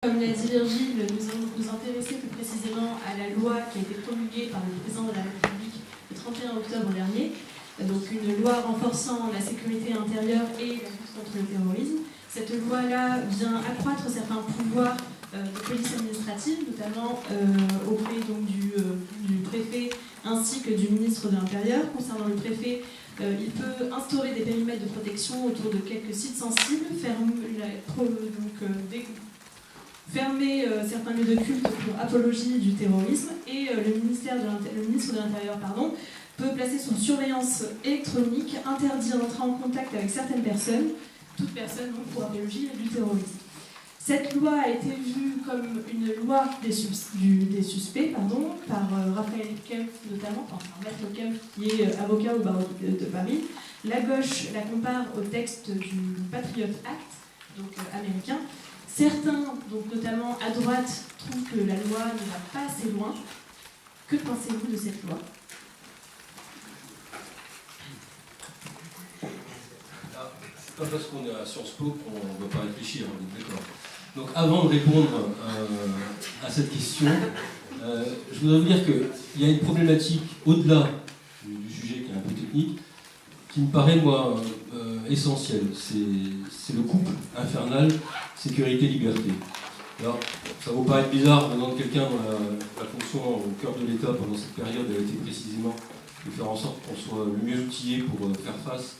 Comme l'a dit Virgile, nous allons nous intéresser plus précisément à la loi qui a été promulguée par le président de la République le 31 octobre dernier, donc une loi renforçant la sécurité intérieure et la lutte contre le terrorisme. Cette loi-là vient accroître certains pouvoirs de police administrative, notamment auprès donc, du préfet ainsi que du ministre de l'Intérieur. Concernant le préfet, il peut instaurer des périmètres de protection autour de quelques sites sensibles, fermer certains lieux de culte pour apologie du terrorisme, et le ministre de l'Intérieur peut placer sous surveillance électronique, interdire d'entrer en contact avec certaines personnes, toute personne donc, pour apologie du terrorisme. Cette loi a été vue comme une loi des suspects par Raphaël Kempf notamment, enfin Maître Kempf qui est avocat au barreau de Paris. La gauche la compare au texte du Patriot Act, donc américain. Certains, donc notamment à droite, trouvent que la loi ne va pas assez loin. Que pensez-vous de cette loi ? C'est pas parce qu'on est à Sciences Po qu'on ne va pas réfléchir, on est d'accord. Donc avant de répondre à cette question, je voudrais vous dire qu'il y a une problématique au-delà du sujet qui est un peu technique, qui me paraît, moi, essentielle. C'est le couple infernal sécurité-liberté. Alors, ça ne vaut pas être bizarre venant de quelqu'un dont la fonction au cœur de l'État pendant cette période a été précisément de faire en sorte qu'on soit le mieux outillé pour faire face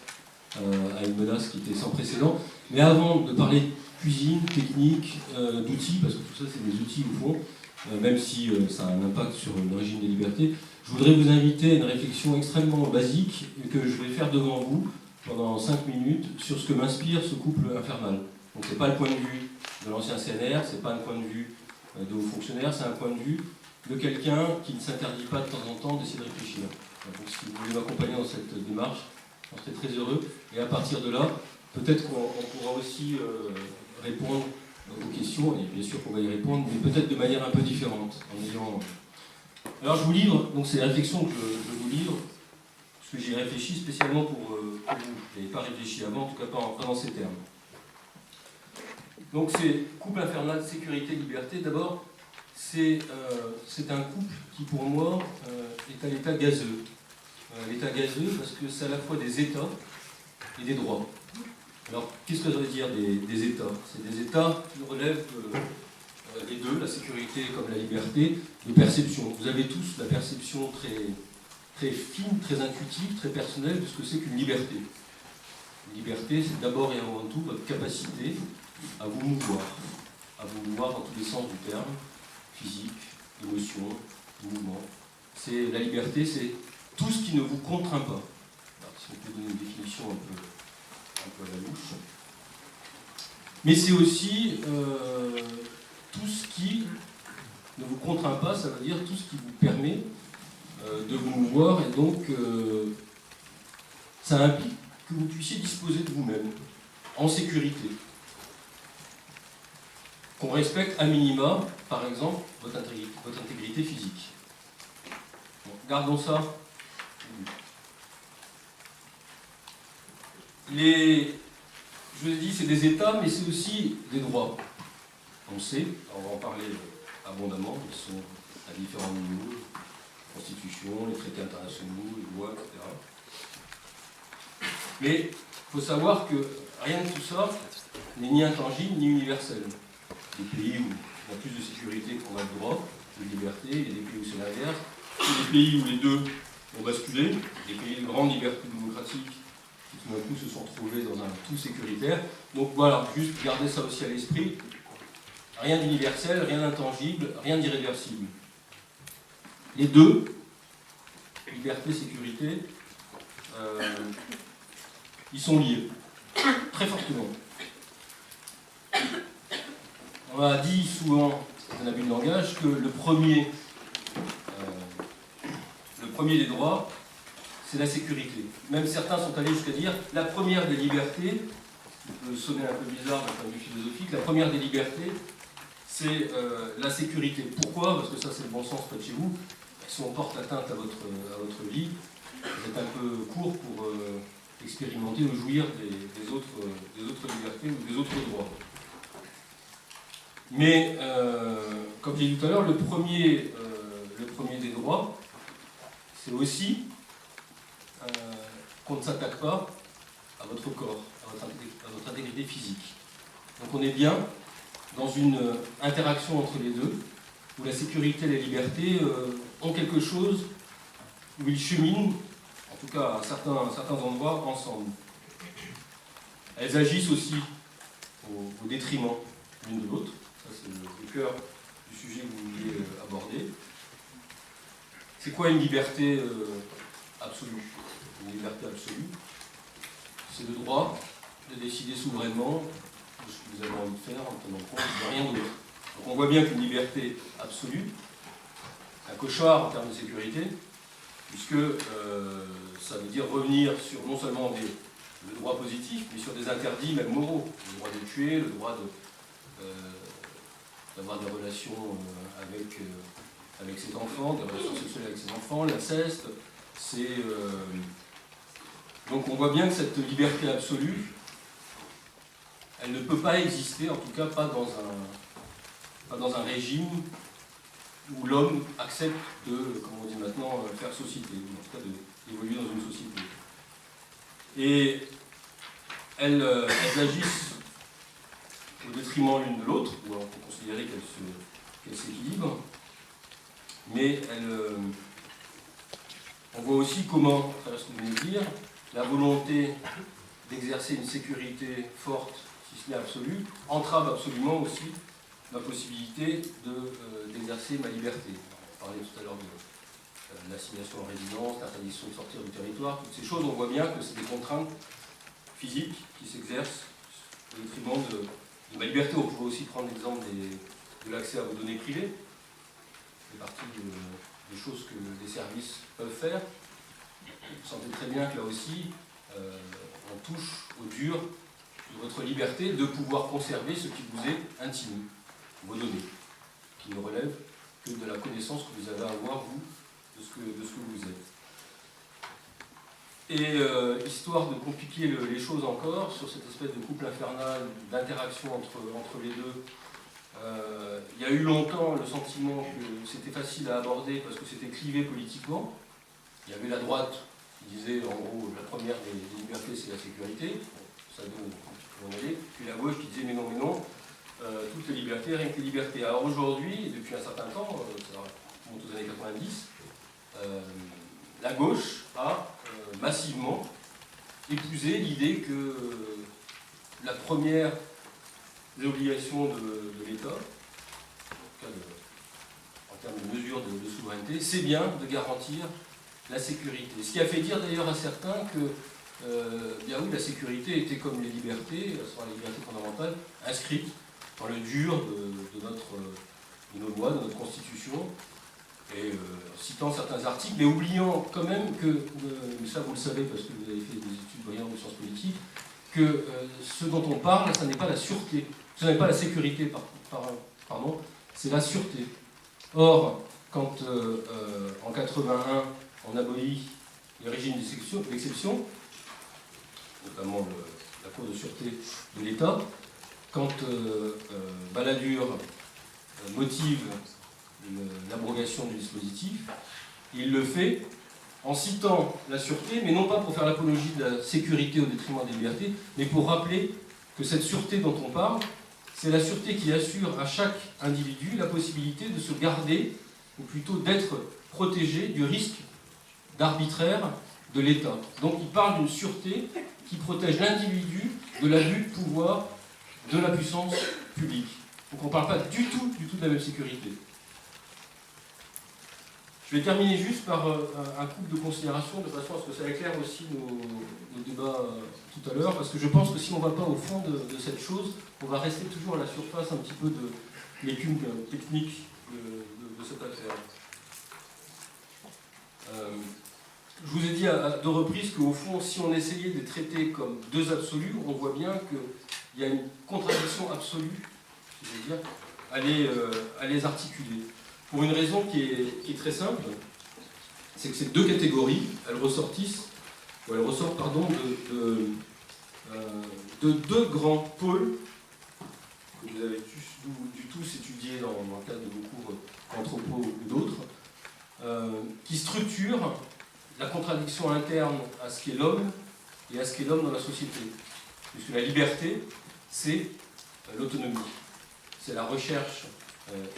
à une menace qui était sans précédent. Mais avant de parler de cuisine, technique, d'outils, parce que tout ça c'est des outils au fond, même si ça a un impact sur le régime des libertés, je voudrais vous inviter à une réflexion extrêmement basique que je vais faire devant vous pendant 5 minutes sur ce que m'inspire ce couple infernal. Donc c'est pas le point de vue de l'ancien CNR, c'est pas un point de vue de hauts fonctionnaires, c'est un point de vue de quelqu'un qui ne s'interdit pas de temps en temps d'essayer de réfléchir. Donc si vous voulez m'accompagner dans cette démarche, j'en serais très heureux. Et à partir de là, peut-être qu'on pourra aussi répondre aux questions, et bien sûr qu'on va y répondre, mais peut-être de manière un peu différente. Alors je vous livre, donc c'est la réflexion que je vous livre, parce que j'y ai réfléchi spécialement pour vous. Je n'avais pas réfléchi avant, en tout cas pas dans ces termes. Donc c'est couple infernal, sécurité, liberté. D'abord, c'est un couple qui pour moi est à l'état gazeux. L'état gazeux parce que c'est à la fois des États et des droits. Alors, qu'est-ce que ça veut dire des États ? C'est des États qui relèvent les deux, la sécurité comme la liberté, de perception. Vous avez tous la perception très, très fine, très intuitive, très personnelle de ce que c'est qu'une liberté. Une liberté, c'est d'abord et avant tout votre capacité à vous mouvoir dans tous les sens du terme, physique, émotion, mouvement. La liberté, c'est tout ce qui ne vous contraint pas. Alors, si on peut donner une définition un peu à la louche. Mais c'est aussi tout ce qui ne vous contraint pas, ça veut dire tout ce qui vous permet de vous mouvoir, et donc ça implique que vous puissiez disposer de vous-même, en sécurité. Qu'on respecte à minima, par exemple, votre intégrité physique. Bon, gardons ça. Je vous ai dit, c'est des États, mais c'est aussi des droits. On sait, on va en parler abondamment, ils sont à différents niveaux, la Constitution, les traités internationaux, les lois, etc. Mais il faut savoir que rien de tout ça n'est ni intangible ni universel. Des pays où on a plus de sécurité qu'on a de droits, de liberté, il y a des pays où c'est l'inverse, il y a des pays où les deux ont basculé, des pays de grande liberté démocratique qui tout d'un coup se sont retrouvés dans un tout sécuritaire. Donc voilà, juste gardez ça aussi à l'esprit. Rien d'universel, rien d'intangible, rien d'irréversible. Les deux, liberté, sécurité, ils sont liés, très fortement. On a dit souvent, c'est un abus de langage, que le premier des droits, c'est la sécurité. Même certains sont allés jusqu'à dire la première des libertés, ça peut sonner un peu bizarre d'un point de vue philosophique, la première des libertés, c'est la sécurité. Pourquoi ? Parce que ça, c'est le bon sens près de chez vous. Si on porte atteinte à votre vie, vous êtes un peu court pour expérimenter ou jouir des autres libertés ou des autres droits. Mais, comme j'ai dit tout à l'heure, le premier des droits, c'est aussi qu'on ne s'attaque pas à votre corps, à votre intégrité physique. Donc on est bien dans une interaction entre les deux, où la sécurité et la liberté ont quelque chose, où ils cheminent, en tout cas à certains endroits, ensemble. Elles agissent aussi au détriment l'une de l'autre. Ça, c'est le cœur du sujet que vous vouliez aborder. C'est quoi une liberté absolue? Une liberté absolue, c'est le droit de décider souverainement de ce que vous avez envie de faire en tenant compte de rien d'autre. Donc on voit bien qu'une liberté absolue, un cauchemar en termes de sécurité, puisque ça veut dire revenir sur non seulement le droit positif, mais sur des interdits même moraux. Le droit de tuer, le droit d'avoir des relations avec ses enfants, des relations sexuelles avec ses enfants, l'inceste. Donc on voit bien que cette liberté absolue, elle ne peut pas exister, en tout cas pas dans un régime où l'homme accepte de, comme on dit maintenant, faire société, ou en tout cas d'évoluer dans une société. Et elles agissent au détriment l'une de l'autre, ou on peut considérer qu'elles s'équilibrent, mais on voit aussi comment, à travers ce que vous venez de dire, la volonté d'exercer une sécurité forte, si ce n'est absolue, entrave absolument aussi ma possibilité d'exercer ma liberté. On parlait tout à l'heure de l'assignation en résidence, l'interdiction de sortir du territoire, toutes ces choses, on voit bien que c'est des contraintes physiques qui s'exercent au détriment de ma liberté. On pourrait aussi prendre l'exemple de l'accès à vos données privées, c'est partie des choses que les services peuvent faire. Vous sentez très bien que là aussi, on touche au dur de votre liberté de pouvoir conserver ce qui vous est intime, vos données, qui ne relèvent que de la connaissance que vous avez à avoir, vous, de ce que vous êtes. Et histoire de compliquer les choses encore, sur cette espèce de couple infernal, d'interaction entre les deux, il y a eu longtemps le sentiment que c'était facile à aborder parce que c'était clivé politiquement. Il y avait la droite qui disait, en gros, la première des libertés, c'est la sécurité. Ça donne où on allait. Puis la gauche qui disait, mais non, toutes les libertés, rien que les libertés. Alors aujourd'hui, depuis un certain temps, ça remonte aux années 90, la gauche a massivement épousé l'idée que la première des obligations de l'État, en termes de mesures de souveraineté, c'est bien de garantir la sécurité. Ce qui a fait dire d'ailleurs à certains que bien oui, la sécurité était comme les libertés, à savoir les libertés fondamentales, inscrites dans le dur de nos lois, de notre Constitution, et citant certains articles, mais oubliant quand même que, mais ça vous le savez parce que vous avez fait des études brillantes de sciences politiques, que ce dont on parle, ça n'est pas la sûreté, ce n'est pas la sécurité, pardon, c'est la sûreté. Or, quand en 81, on abolit les régimes d'exception, notamment la Cour de sûreté de l'État, quand Balladur motive l'abrogation du dispositif, il le fait en citant la sûreté, mais non pas pour faire l'apologie de la sécurité au détriment des libertés, mais pour rappeler que cette sûreté dont on parle, c'est la sûreté qui assure à chaque individu la possibilité de se garder, ou plutôt d'être protégé du risque d'arbitraire de l'État. Donc il parle d'une sûreté qui protège l'individu de l'abus de pouvoir de la puissance publique. Donc on ne parle pas du tout de la même sécurité. Je vais terminer juste par un couple de considérations, de façon à ce que ça éclaire aussi nos débats tout à l'heure, parce que je pense que si on ne va pas au fond de cette chose, on va rester toujours à la surface un petit peu de l'écume technique de cette affaire. Je vous ai dit à deux reprises qu'au fond, si on essayait de les traiter comme deux absolus, on voit bien qu'il y a une contradiction absolue, si je veux dire, à les articuler. Pour une raison qui est très simple, c'est que ces deux catégories, elles ressortent de deux grands pôles que vous avez dû tous contradiction interne à ce qu'est l'homme et à ce qu'est l'homme dans la société. Puisque la liberté, c'est l'autonomie. C'est la recherche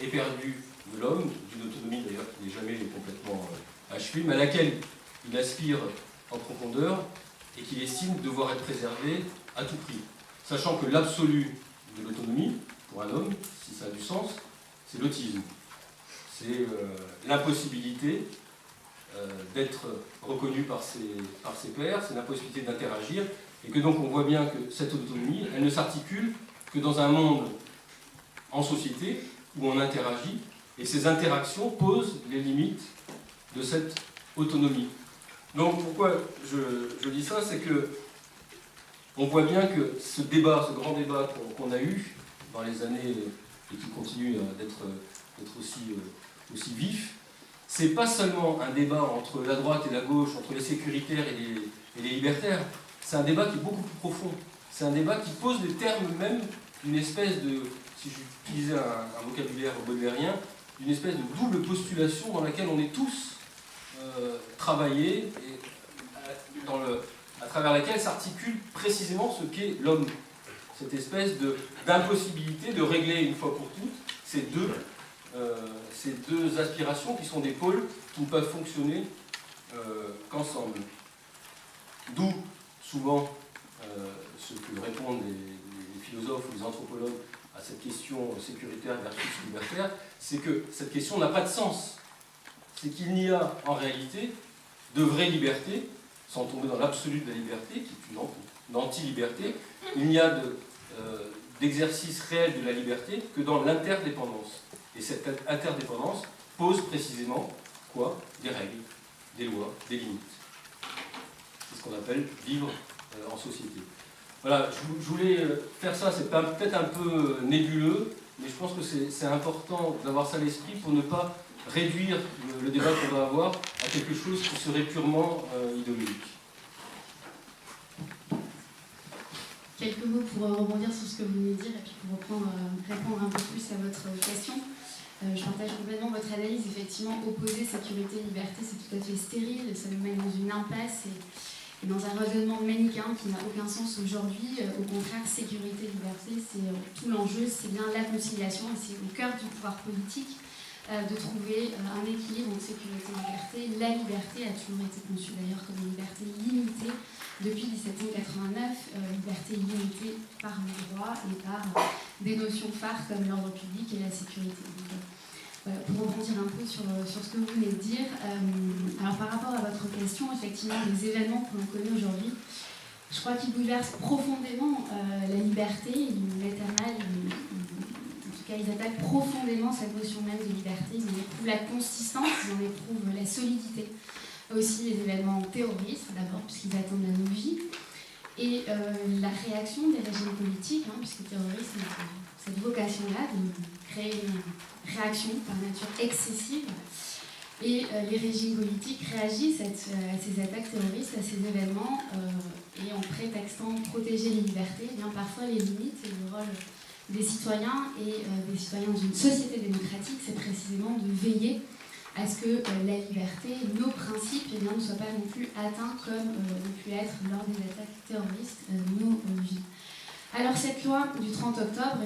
éperdue de l'homme, d'une autonomie d'ailleurs qui n'est jamais complètement achevée, mais à laquelle il aspire en profondeur et qu'il estime devoir être préservé à tout prix. Sachant que l'absolu de l'autonomie, pour un homme, si ça a du sens, c'est l'autisme. C'est l'impossibilité d'être reconnu par ses pairs, c'est l'impossibilité d'interagir, et que donc on voit bien que cette autonomie, elle ne s'articule que dans un monde en société où on interagit, et ces interactions posent les limites de cette autonomie. Donc pourquoi je dis ça, c'est que on voit bien que ce débat, ce grand débat qu'on a eu dans les années et qui continue d'être aussi vif, c'est pas seulement un débat entre la droite et la gauche, entre les sécuritaires et les libertaires, c'est un débat qui est beaucoup plus profond. C'est un débat qui pose les termes même d'une espèce de, si j'utilisais un vocabulaire baudelairien, d'une espèce de double postulation dans laquelle on est tous travaillés et à travers laquelle s'articule précisément ce qu'est l'homme. Cette espèce d'impossibilité de régler une fois pour toutes ces deux aspirations qui sont des pôles qui ne peuvent fonctionner qu'ensemble. D'où souvent ce que répondent les philosophes ou les anthropologues à cette question sécuritaire versus libertaire, c'est que cette question n'a pas de sens. C'est qu'il n'y a en réalité de vraie liberté, sans tomber dans l'absolu de la liberté, qui est une anti-liberté, il n'y a d'exercice réel de la liberté que dans l'interdépendance. Et cette interdépendance pose précisément quoi? Des règles, des lois, des limites. C'est ce qu'on appelle vivre en société. Voilà, je voulais faire ça, c'est peut-être un peu nébuleux, mais je pense que c'est important d'avoir ça à l'esprit pour ne pas réduire le débat qu'on va avoir à quelque chose qui serait purement idéologique. Quelques mots pour rebondir sur ce que vous venez de dire et puis pour répondre un peu plus à votre question. Je partage complètement votre analyse. Effectivement, opposer sécurité et liberté, c'est tout à fait stérile. Ça nous met dans une impasse et dans un raisonnement manichéen qui n'a aucun sens aujourd'hui. Au contraire, sécurité et liberté, c'est tout l'enjeu, c'est bien la conciliation et c'est au cœur du pouvoir politique de trouver un équilibre entre sécurité et liberté. La liberté a toujours été conçue d'ailleurs comme une liberté limitée depuis 1789, liberté limitée par le droit et par des notions phares comme l'ordre public et la sécurité. Donc, pour rebondir un peu sur ce que vous venez de dire, alors par rapport à votre question, effectivement, les événements que l'on connaît aujourd'hui, je crois qu'ils bouleversent profondément la liberté, ils mettent à mal, en tout cas ils attaquent profondément cette notion même de liberté, ils en éprouvent la consistance, ils en éprouvent la solidité. Aussi les événements terroristes d'abord, puisqu'ils attendent à nos vies, et la réaction des régimes politiques, puisque le terrorisme a cette vocation-là de créer une réaction par nature excessive, et les régimes politiques réagissent à ces attaques terroristes, à ces événements, et en prétextant protéger les libertés, bien parfois les limites et le rôle des citoyens et des citoyens dans une société démocratique, c'est précisément de veiller à ce que la liberté, nos principes, ne soient pas non plus atteints comme ont pu être lors des attaques terroristes nos vies. Alors cette loi du 30 octobre,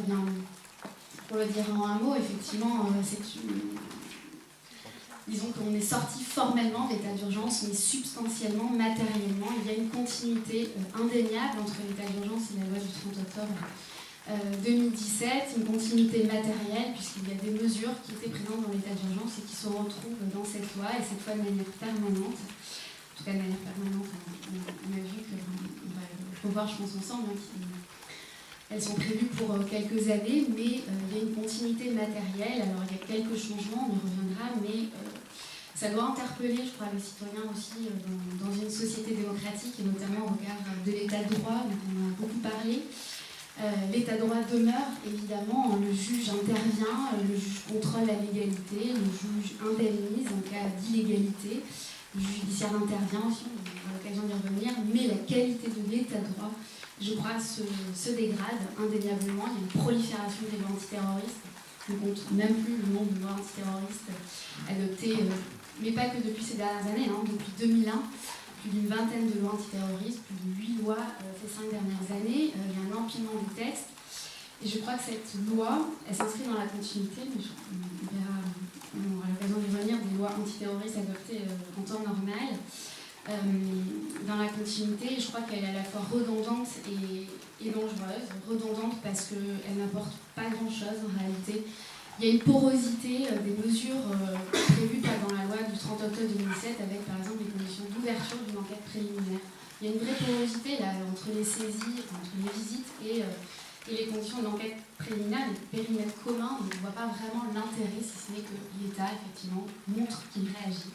pour le dire en un mot, effectivement, disons qu'on est sorti formellement d'état d'urgence, mais substantiellement, matériellement, il y a une continuité indéniable entre l'état d'urgence et la loi du 30 octobre 2017, une continuité matérielle, puisqu'il y a des mesures qui étaient présentes dans l'état d'urgence et qui se retrouvent dans cette loi, et cette fois de manière permanente. En tout cas, de manière permanente, on a vu qu'on va le revoir, je pense, ensemble, elles sont prévues pour quelques années, mais il y a une continuité matérielle. Alors, il y a quelques changements, on y reviendra, mais ça doit interpeller, je crois, les citoyens aussi dans une société démocratique, et notamment au regard de l'état de droit, dont on a beaucoup parlé. L'état de droit demeure, évidemment, le juge intervient, le juge contrôle la légalité, le juge indemnise en cas d'illégalité, le juge judiciaire intervient aussi, on aura l'occasion d'y revenir, mais la qualité de l'état de droit, je crois, se dégrade indéniablement. Il y a une prolifération des lois antiterroristes, on ne compte même plus le nombre de lois antiterroristes adoptées mais pas que depuis ces dernières années, hein, depuis 2001, plus d'une vingtaine de lois antiterroristes, plus de 8 lois ces 5 dernières années. Il y a un empilement de textes. Et je crois que cette loi, elle s'inscrit dans la continuité, mais on aura l'occasion d'y revenir, des lois antiterroristes adoptées en temps normal. Dans la continuité, je crois qu'elle est à la fois redondante et dangereuse. Redondante parce qu'elle n'apporte pas grand-chose en réalité. Il y a une porosité des mesures prévues dans la loi du 30 octobre 2007 avec par exemple les conditions d'ouverture d'une enquête préliminaire. Il y a une vraie porosité là, entre les saisies, entre les visites et les conditions de l'enquête préliminaire, les périmètres communs. On ne voit pas vraiment l'intérêt, si ce n'est que l'État effectivement montre qu'il réagit.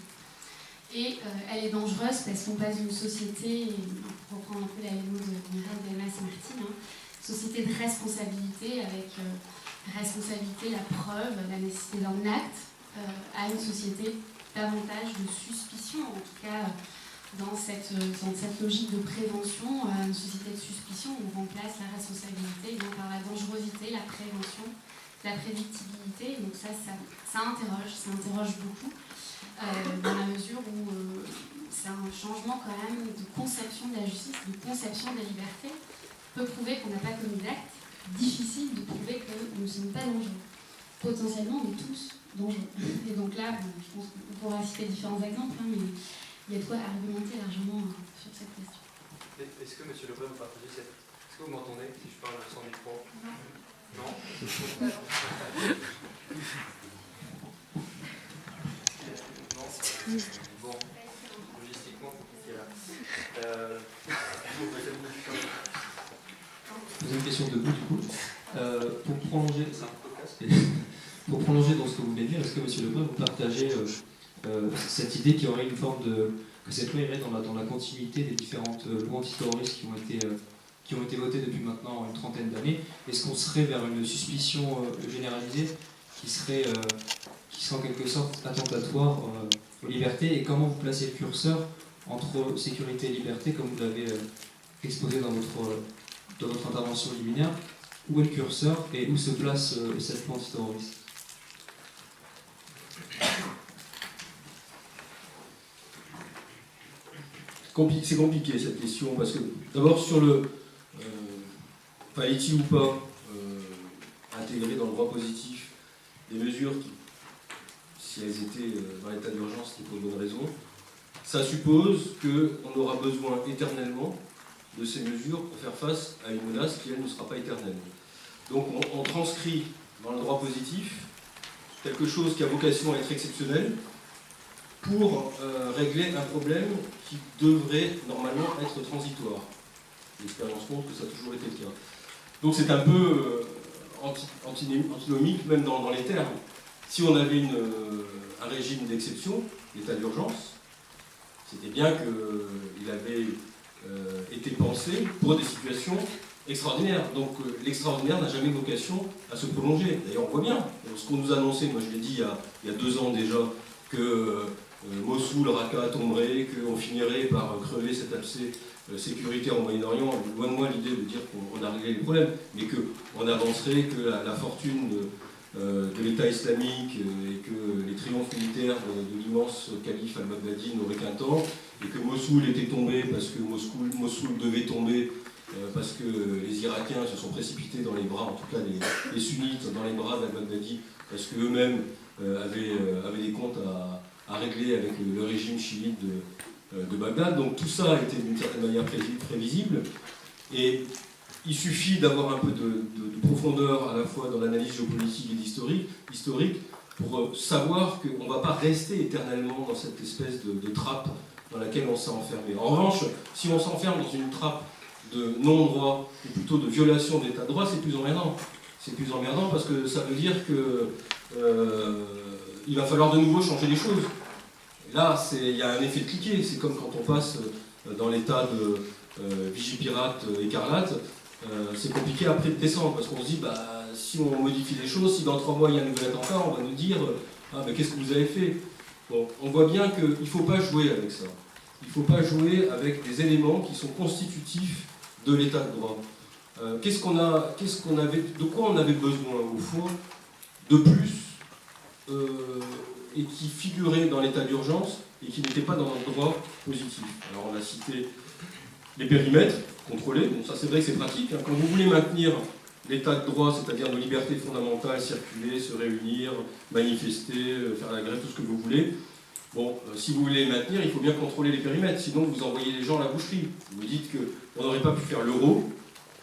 Et elle est dangereuse parce qu'on passe d'une société, pour reprendre un peu la mots de Mireille Delmas-Martin, société de responsabilité avec responsabilité, la preuve, la nécessité d'un acte, à une société davantage de suspicion, en tout cas dans cette logique de prévention, une société de suspicion où on remplace la responsabilité par la dangerosité, la prévention, la prédictibilité. Donc ça interroge beaucoup, dans la mesure où c'est un changement quand même de conception de la justice, de conception des libertés. On peut prouver qu'on n'a pas commis d'acte, difficile de prouver que nous ne sommes pas dangereux. Potentiellement, on est tous dangereux. Et donc là, je pense qu'on pourra citer différents exemples, mais il y a de quoi argumenter largement sur cette question. Est-ce que, monsieur Lebrun, vous partagez cette... Est-ce que vous m'entendez si je parle sans micro? Non. Bon, logistiquement compliqué là. Vous avez une question debout du coup. Pour prolonger dans ce que vous venez de dire, est-ce que monsieur Lebrun, vous partagez cette idée qu'il y aurait une forme de... que cette loi irait dans la continuité des différentes lois antiterroristes qui ont été votées depuis maintenant une trentaine d'années? Est-ce qu'on serait vers une suspicion généralisée qui serait en quelque sorte attentatoire aux libertés? Et comment vous placez le curseur entre sécurité et liberté, comme vous l'avez exposé dans votre intervention liminaire? Où est le curseur et où se place cette loi antiterroriste? C'est compliqué cette question, parce que d'abord sur le fallait-il ou pas intégrer dans le droit positif des mesures qui, si elles étaient dans l'état d'urgence, c'était pour une bonne raison, ça suppose qu'on aura besoin éternellement de ces mesures pour faire face à une menace qui, elle, ne sera pas éternelle. Donc on transcrit dans le droit positif quelque chose qui a vocation à être exceptionnel pour régler un problème qui devrait normalement être transitoire. L'expérience montre que ça a toujours été le cas. Donc c'est un peu antinomique, même dans les termes. Si on avait un régime d'exception, l'état d'urgence, c'était bien qu'il avait été pensé pour des situations extraordinaires. Donc l'extraordinaire n'a jamais vocation à se prolonger. D'ailleurs on voit bien, ce qu'on nous a annoncé, moi je l'ai dit il y a 2 ans déjà, que Mossoul, Raqqa tomberait, qu'on finirait par crever cet abcès sécuritaire au Moyen-Orient. Loin de moi l'idée de dire qu'on a réglé les problèmes, mais qu'on avancerait, que la fortune de l'État islamique et que les triomphes militaires de l'immense calife al-Baghdadi n'auraient qu'un temps, et que Mossoul était tombé parce que Mossoul devait tomber parce que les Irakiens se sont précipités dans les bras, en tout cas les sunnites, dans les bras d'al-Baghdadi, parce qu'eux-mêmes avaient des comptes à régler avec le régime chiite de Bagdad. Donc tout ça était d'une certaine manière prévisible, et il suffit d'avoir un peu de profondeur à la fois dans l'analyse géopolitique et historique pour savoir qu'on ne va pas rester éternellement dans cette espèce de trappe dans laquelle on s'est enfermé. En revanche, si on s'enferme dans une trappe de non-droit, ou plutôt de violation de l'état de droit, c'est plus emmerdant. C'est plus emmerdant parce que ça veut dire qu'il va falloir de nouveau changer les choses. Et là, il y a un effet de cliquet. C'est comme quand on passe dans l'état de Vigipirate écarlate, c'est compliqué après de descendre, parce qu'on se dit, si on modifie les choses, si dans 3 mois il y a un nouvel attentat, on va nous dire, mais qu'est-ce que vous avez fait? Bon, on voit bien qu'il ne faut pas jouer avec ça. Il ne faut pas jouer avec des éléments qui sont constitutifs de l'état de droit. De quoi on avait besoin, au fond, de plus, et qui figuraient dans l'état d'urgence et qui n'étaient pas dans notre droit positif. Alors on a cité les périmètres contrôlés, donc ça c'est vrai que c'est pratique. Quand vous voulez maintenir l'état de droit, c'est-à-dire nos libertés fondamentales, circuler, se réunir, manifester, faire la grève, tout ce que vous voulez, bon, si vous voulez les maintenir, il faut bien contrôler les périmètres, sinon vous envoyez les gens à la boucherie. Vous dites qu'on n'aurait pas pu faire l'euro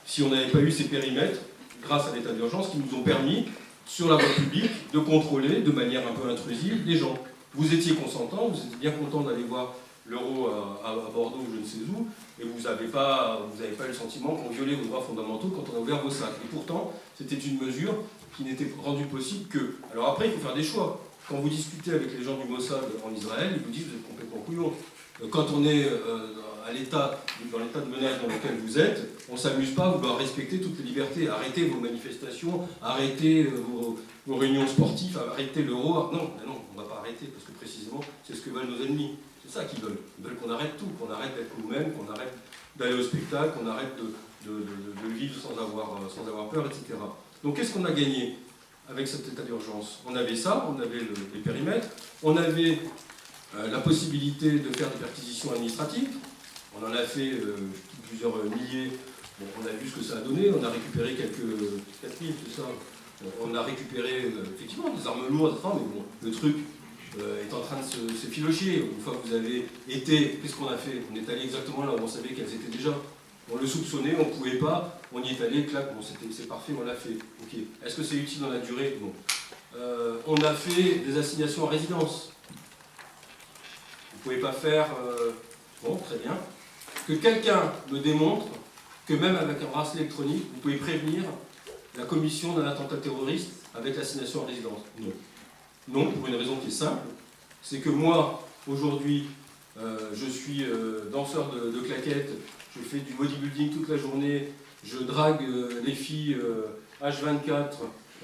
si on n'avait pas eu ces périmètres, grâce à l'état d'urgence, qui nous ont permis, sur la voie publique, de contrôler de manière un peu intrusive les gens. Vous étiez consentants, vous étiez bien contents d'aller voir l'euro à Bordeaux ou je ne sais où, et vous n'avez pas eu le sentiment qu'on violait vos droits fondamentaux quand on a ouvert vos sacs. Et pourtant, c'était une mesure qui n'était rendue possible que... Alors après, il faut faire des choix. Quand vous discutez avec les gens du Mossad en Israël, ils vous disent vous êtes complètement couillons. Quand on est dans l'état de menace dans lequel vous êtes, on ne s'amuse pas, vous devez respecter toutes les libertés. Arrêtez vos manifestations, arrêtez vos réunions sportives, arrêtez l'euro. Non, on ne va pas arrêter, parce que précisément, c'est ce que veulent nos ennemis. C'est ça qu'ils veulent. Ils veulent qu'on arrête tout, qu'on arrête d'être nous-mêmes, qu'on arrête d'aller au spectacle, qu'on arrête de vivre sans avoir peur, etc. Donc qu'est-ce qu'on a gagné avec cet état d'urgence? On avait ça, on avait les périmètres, on avait la possibilité de faire des perquisitions administratives. On en a fait plusieurs milliers. Bon, on a vu ce que ça a donné, on a récupéré quelques 4000, tout ça. On a récupéré effectivement des armes lourdes, mais bon, le truc est en train de se filocher. Une fois que vous avez été, qu'est-ce qu'on a fait? On est allé exactement là où on savait qu'elles étaient déjà. On le soupçonnait, on ne pouvait pas, on y est allé, clac, bon, c'est parfait, on l'a fait. Ok. Est-ce que c'est utile dans la durée? Non. On a fait des assignations à résidence. Vous ne pouvez pas faire... Bon, très bien. Que quelqu'un me démontre que même avec un bracelet électronique, vous pouvez prévenir la commission d'un attentat terroriste avec l'assignation à résidence. Non. Non, pour une raison qui est simple, c'est que moi, aujourd'hui, je suis danseur de claquettes, je fais du bodybuilding toute la journée, je drague les filles H24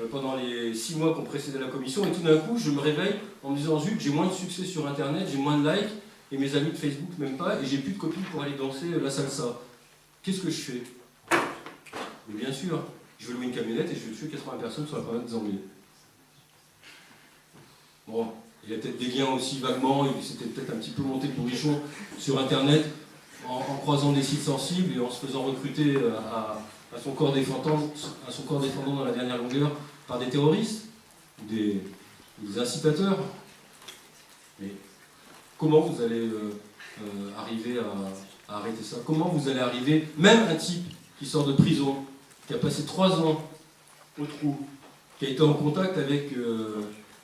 pendant les 6 mois qui ont précédé la commission, et tout d'un coup, je me réveille en me disant, zut, j'ai moins de succès sur Internet, j'ai moins de likes, et mes amis de Facebook même pas, et j'ai plus de copines pour aller danser la salsa. Qu'est-ce que je fais? Mais bien sûr, je vais louer une camionnette et je vais tuer 80 personnes sur la planète des Anglais. Bon, il y a peut-être des liens aussi vaguement, il s'était peut-être un petit peu monté le bourrichon sur Internet en croisant des sites sensibles et en se faisant recruter à son corps défendant dans la dernière longueur par des terroristes, des incitateurs. Mais comment vous allez arriver à arrêter ça? Comment vous allez arriver, même un type qui sort de prison, qui a passé 3 ans au trou, qui a été en contact avec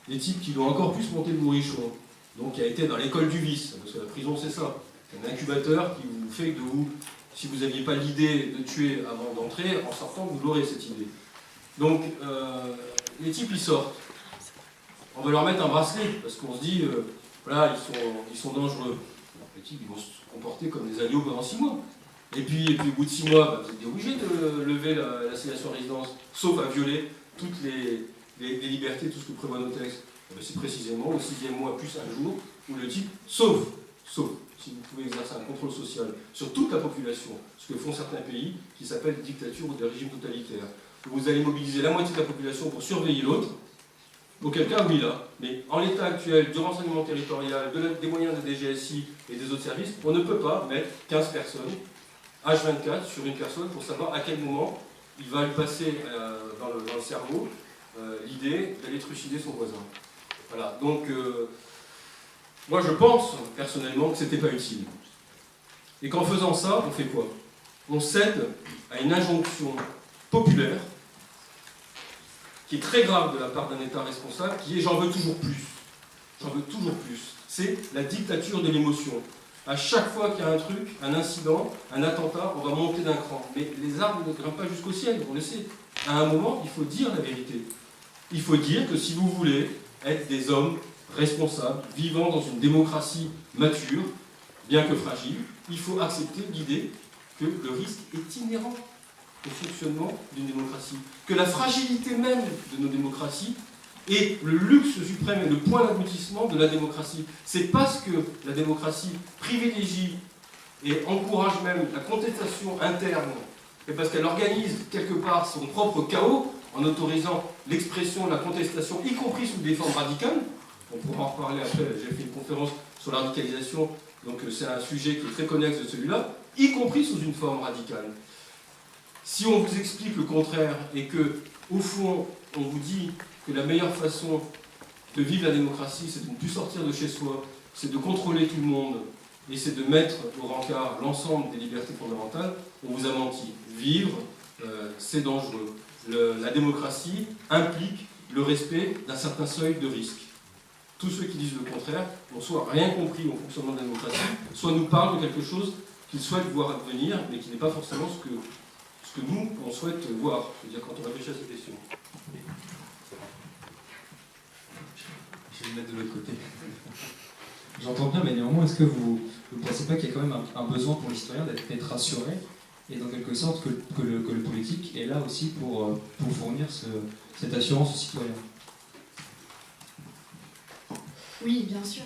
des types qui l'ont encore plus monté le bourrichon, donc qui a été dans l'école du vice, parce que la prison c'est ça, c'est un incubateur qui vous fait que vous, si vous n'aviez pas l'idée de tuer avant d'entrer, en sortant vous l'aurez cette idée. Donc les types ils sortent, on va leur mettre un bracelet, parce qu'on se dit, voilà, ils sont dangereux. Alors, les types ils vont se comporter comme des agneaux pendant 6 mois. Et puis au bout de 6 mois, vous êtes obligé de lever l'assignation à résidence, sauf à violer toutes les libertés, tout ce que prévoient nos textes. C'est précisément au 6e mois plus un jour où le type, sauf si vous pouvez exercer un contrôle social sur toute la population, ce que font certains pays qui s'appellent des dictatures ou des régimes totalitaires, où vous allez mobiliser la moitié de la population pour surveiller l'autre, auquel cas, oui, là. Mais en l'état actuel du renseignement territorial, des moyens de DGSI et des autres services, on ne peut pas mettre 15 personnes H24 sur une personne pour savoir à quel moment il va lui passer dans le cerveau l'idée d'aller trucider son voisin. Voilà, donc moi je pense personnellement que c'était pas utile. Et qu'en faisant ça, on fait quoi? On cède à une injonction populaire qui est très grave de la part d'un État responsable, qui est « j'en veux toujours plus ». J'en veux toujours plus. C'est la dictature de l'émotion. À chaque fois qu'il y a un truc, un incident, un attentat, on va monter d'un cran. Mais les arbres ne grimpent pas jusqu'au ciel, on le sait. À un moment, il faut dire la vérité. Il faut dire que si vous voulez être des hommes responsables, vivant dans une démocratie mature, bien que fragile, il faut accepter l'idée que le risque est inhérent au fonctionnement d'une démocratie. Que la fragilité même de nos démocraties est le luxe suprême et le point d'aboutissement de la démocratie. C'est parce que la démocratie privilégie et encourage même la contestation interne, et parce qu'elle organise quelque part son propre chaos en autorisant l'expression, la contestation, y compris sous des formes radicales, On pourra en reparler après. J'ai fait une conférence sur la radicalisation, donc c'est un sujet qui est très connexe de celui-là, y compris sous une forme radicale. Si on vous explique le contraire et que, au fond, on vous dit que la meilleure façon de vivre la démocratie, c'est de ne plus sortir de chez soi, c'est de contrôler tout le monde et c'est de mettre au rencard l'ensemble des libertés fondamentales, on vous a menti. Vivre, c'est dangereux. La démocratie implique le respect d'un certain seuil de risque. Tous ceux qui disent le contraire n'ont soit rien compris au fonctionnement de la démocratie, soit nous parlent de quelque chose qu'ils souhaitent voir advenir, mais qui n'est pas forcément ce que nous, on souhaite voir, c'est-à-dire quand on réfléchit à ces questions. Je vais le mettre de l'autre côté. J'entends bien, mais néanmoins, est-ce que vous ne pensez pas qu'il y a quand même un besoin pour les citoyens d'être rassurés, et dans quelque sorte que le politique est là aussi pour fournir cette assurance aux citoyens? Oui, bien sûr.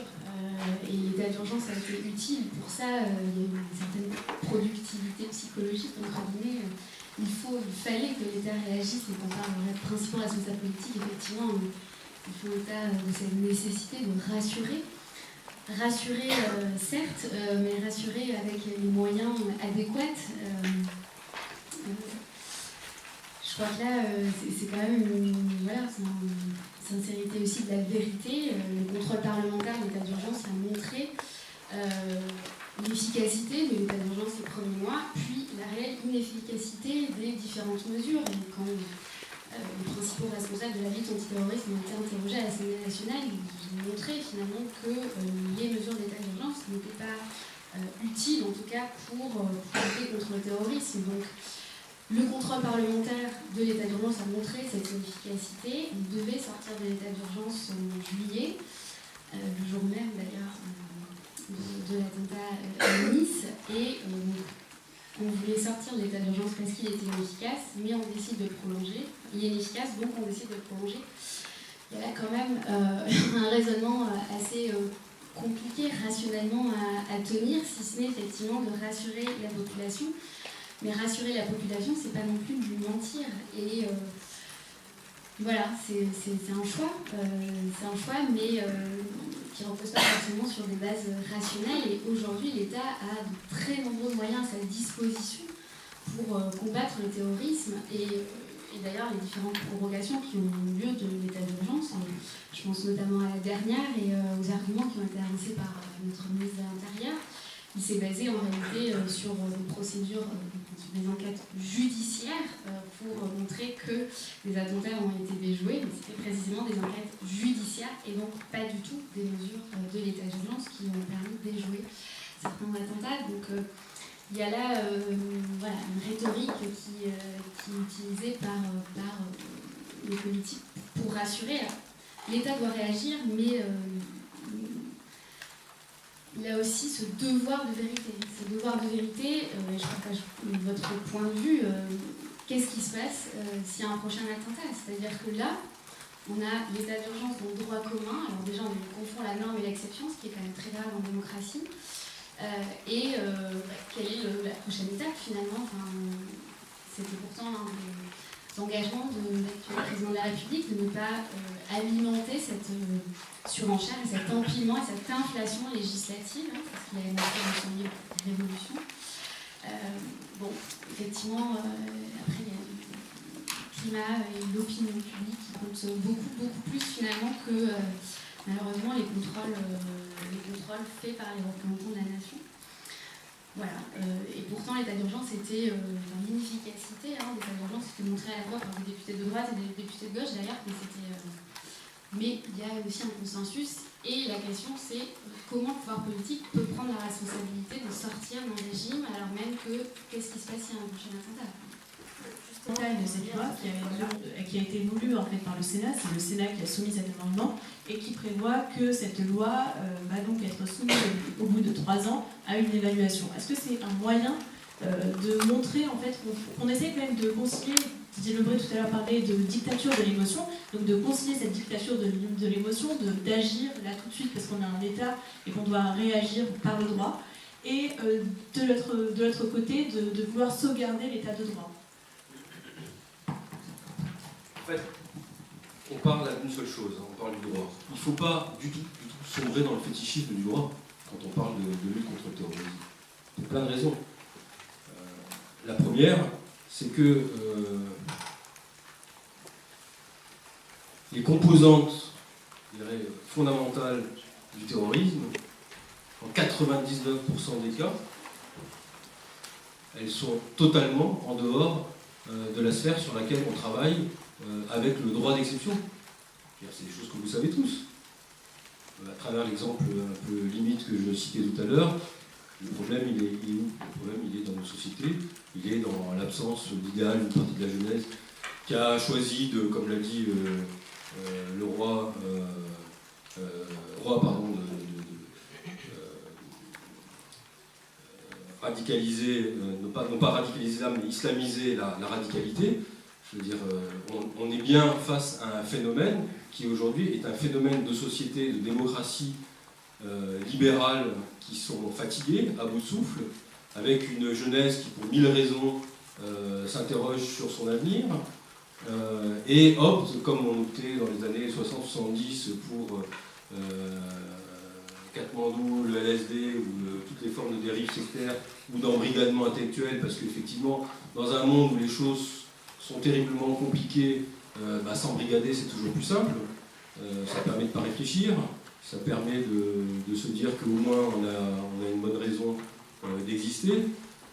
Et l'état d'urgence a été utile pour ça. Il y a une certaine productivité psychologique, entre guillemets. Il fallait que l'État réagisse, et par le principal responsable politique, effectivement, ils font état de cette nécessité de rassurer. Rassurer, certes, mais rassurer avec les moyens adéquats. Je crois que là, c'est quand même c'est une sincérité aussi de la vérité. Le contrôle parlementaire de l'état d'urgence a montré l'efficacité de l'état d'urgence les premiers mois, puis la réelle inefficacité des différentes mesures. Et quand les principaux responsables de la lutte antiterrorisme ont été interrogés à l'Assemblée nationale, ils ont montré finalement que les mesures d'état d'urgence n'étaient pas utiles, en tout cas pour lutter contre le terrorisme. Donc, le contrôle parlementaire de l'état d'urgence a montré cette efficacité. Il devait sortir de l'état d'urgence en juillet, le jour même d'ailleurs de l'attentat à Nice, et on voulait sortir de l'état d'urgence parce qu'il était inefficace, mais on décide de le prolonger. Il est inefficace, donc on décide de le prolonger. Il y a là quand même un raisonnement assez compliqué rationnellement à tenir, si ce n'est effectivement de rassurer la population. Mais rassurer la population, c'est pas non plus de lui mentir. Et voilà, c'est un choix. C'est un choix, mais qui ne repose pas forcément sur des bases rationnelles. Et aujourd'hui, l'État a de très nombreux moyens à sa disposition pour combattre le terrorisme. Et d'ailleurs, les différentes prorogations qui ont eu lieu de l'état d'urgence, je pense notamment à la dernière et aux arguments qui ont été annoncés par notre ministre de l'Intérieur. Il s'est basé en réalité sur des procédures, des enquêtes judiciaires pour montrer que les attentats ont été déjoués, mais c'était précisément des enquêtes judiciaires et donc pas du tout des mesures de l'état d'urgence qui ont permis de déjouer certains attentats. Donc il y a là une rhétorique qui est utilisée par les politiques pour rassurer. L'État doit réagir, mais il a aussi ce devoir de vérité. Ce devoir de vérité, je partage votre point de vue, qu'est-ce qui se passe s'il y a un prochain attentat? C'est-à-dire que là, on a l'état d'urgence dans le droit commun. Alors déjà, on confond la norme et l'exception, ce qui est quand même très grave en démocratie. Quelle est la prochaine étape finalement? C'était pourtant un des engagements de l'actuel président de la République de ne pas alimenter cette surenchère et cet empilement et cette inflation législative, parce qu'il a évoqué une révolution. Effectivement, après il y a le climat et l'opinion publique qui comptent beaucoup plus finalement que malheureusement les contrôles faits par les représentants de la nation. Voilà. Et pourtant l'état d'urgence était dans l'inefficacité. L'état d'urgence était montré à la fois par des députés de droite et des députés de gauche d'ailleurs, mais il y a aussi un consensus. Et la question c'est comment le pouvoir politique peut prendre la responsabilité de sortir d'un régime alors même que qu'est-ce qui se passe s'il y a un prochain attentat? De cette loi qui a été voulue en fait par le Sénat, c'est le Sénat qui a soumis cet amendement et qui prévoit que cette loi va donc être soumise au bout de 3 ans à une évaluation. Est-ce que c'est un moyen de montrer en fait qu'on essaie quand même de concilier, Didier Lebret tout à l'heure parlait de dictature de l'émotion, donc de concilier cette dictature de l'émotion, d'agir là tout de suite parce qu'on a un État et qu'on doit réagir par le droit, et de l'autre côté de vouloir sauvegarder l'État de droit. En fait, on parle d'une seule chose, on parle du droit. Il ne faut pas du tout sombrer dans le fétichisme du droit quand on parle de lutte contre le terrorisme. Pour plein de raisons. La première, c'est que les composantes, je dirais, fondamentales du terrorisme, en 99% des cas, elles sont totalement en dehors de la sphère sur laquelle on travaille avec le droit d'exception. C'est des choses que vous savez tous. À travers l'exemple un peu limite que je citais tout à l'heure, le problème, il est où? Le problème, il est dans nos sociétés, il est dans l'absence d'idéal d'une partie de la jeunesse qui a choisi de, comme l'a dit le roi, radicaliser, non pas radicaliser l'âme, mais islamiser la radicalité. Je veux dire, on est bien face à un phénomène qui aujourd'hui est un phénomène de société, de démocratie libérale qui sont fatigués, à bout de souffle, avec une jeunesse qui, pour 1000 raisons, s'interroge sur son avenir et opte, comme on optait dans les années 60-70 pour Katmandou, le LSD ou toutes les formes de dérives sectaires ou d'embrigadement intellectuel, parce qu'effectivement, dans un monde où les choses sont terriblement compliquées, s'embrigader c'est toujours plus simple, ça permet de ne pas réfléchir, ça permet de se dire qu'au moins on a une bonne raison d'exister.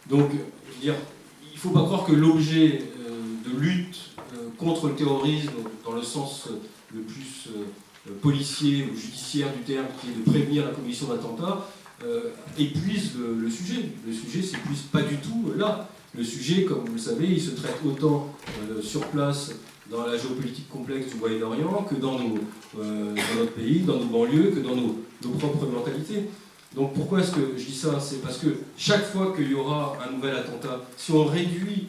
Donc, je veux dire, il ne faut pas croire que l'objet de lutte contre le terrorisme, dans le sens le plus policier ou judiciaire du terme, qui est de prévenir la commission d'attentats, épuise le sujet. Le sujet ne s'épuise pas du tout là. Le sujet, comme vous le savez, il se traite autant sur place dans la géopolitique complexe du Moyen-Orient que dans notre pays, dans nos banlieues, que dans nos propres mentalités. Donc pourquoi est-ce que je dis ça? C'est parce que chaque fois qu'il y aura un nouvel attentat, si on réduit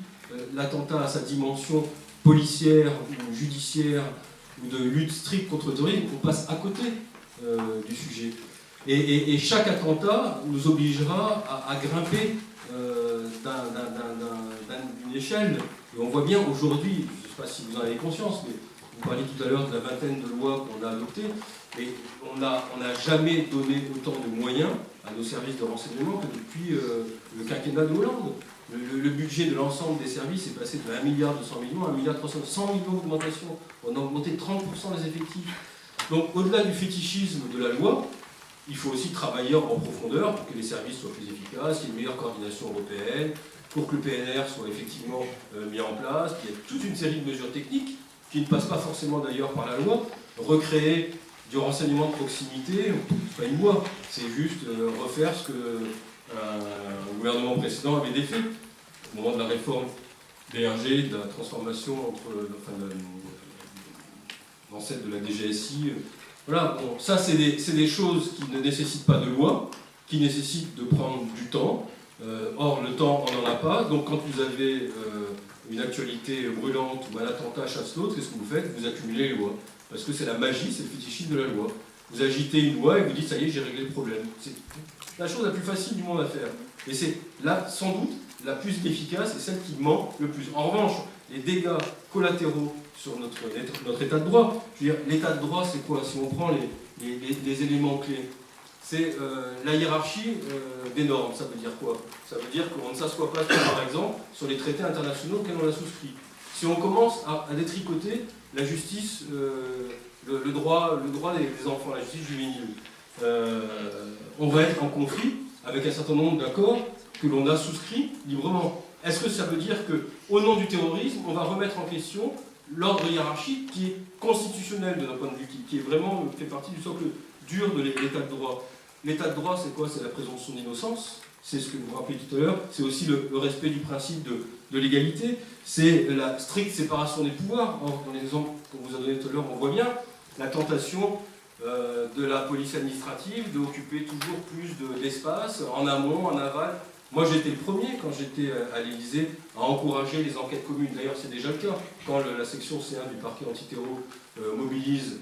l'attentat à sa dimension policière ou judiciaire ou de lutte stricte contre le terrorisme, on passe à côté du sujet. Et chaque attentat nous obligera à grimper d'une échelle. Et on voit bien aujourd'hui, je ne sais pas si vous en avez conscience, mais vous parliez tout à l'heure de la vingtaine de lois qu'on a adoptées, mais on n'a jamais donné autant de moyens à nos services de renseignement que depuis le quinquennat de Hollande. Le budget de l'ensemble des services est passé de 1,2 milliard à 1,3 milliard, 100 millions d'augmentation. On a augmenté 30% les effectifs. Donc au-delà du fétichisme de la loi, il faut aussi travailler en profondeur pour que les services soient plus efficaces, qu'il y ait une meilleure coordination européenne, pour que le PNR soit effectivement mis en place, qu'il y ait toute une série de mesures techniques qui ne passent pas forcément d'ailleurs par la loi. Recréer du renseignement de proximité, c'est pas une loi, c'est juste refaire ce que un gouvernement précédent avait défait au moment de la réforme BRG, de la transformation dans celle de la DGSI. Voilà, bon, ça c'est des choses qui ne nécessitent pas de loi, qui nécessitent de prendre du temps. Or, le temps, on n'en a pas. Donc quand vous avez une actualité brûlante ou un attentat chasse l'autre, qu'est-ce que vous faites? Vous accumulez les lois. Parce que c'est la magie, c'est le fétichisme de la loi. Vous agitez une loi et vous dites, ça y est, j'ai réglé le problème. C'est la chose la plus facile du monde à faire. Et c'est là, sans doute, la plus efficace et celle qui ment le plus. En revanche, les dégâts collatéraux sur notre état de droit, je veux dire, l'état de droit, c'est quoi? Si on prend les éléments clés, c'est la hiérarchie des normes. Ça veut dire quoi? Ça veut dire qu'on ne s'assoit pas, par exemple, sur les traités internationaux auxquels on a souscrit. Si on commence à détricoter la justice, le droit des enfants, la justice juvénile, on va être en conflit avec un certain nombre d'accords que l'on a souscrits librement. Est-ce que ça veut dire qu'au nom du terrorisme, on va remettre en question l'ordre hiérarchique qui est constitutionnel de notre point de vue, qui est vraiment fait partie du socle dur de l'état de droit? L'état de droit, c'est quoi? C'est la présomption d'innocence, c'est ce que vous rappelez tout à l'heure, c'est aussi le respect du principe de l'égalité, c'est la stricte séparation des pouvoirs. Dans l'exemple qu'on vous a donné tout à l'heure, on voit bien la tentation de la police administrative d'occuper toujours plus d'espace, en amont, en aval. Moi, j'étais le premier, quand j'étais à l'Élysée, à encourager les enquêtes communes. D'ailleurs, c'est déjà le cas. Quand la section C1 du parquet antiterror mobilise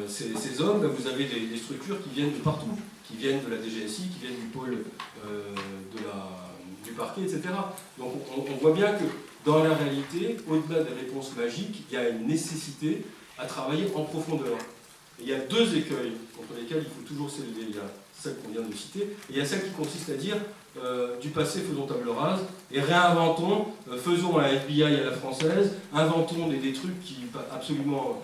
ces hommes, ben, vous avez des structures qui viennent de partout, qui viennent de la DGSI, qui viennent du pôle du parquet, etc. Donc, on voit bien que dans la réalité, au-delà des réponses magiques, il y a une nécessité à travailler en profondeur. Et il y a deux écueils contre lesquels il faut toujours s'élever. Il y a celle qu'on vient de citer, et il y a celle qui consiste à dire du passé faisons table rase et réinventons, faisons un FBI à la française, inventons des trucs qui absolument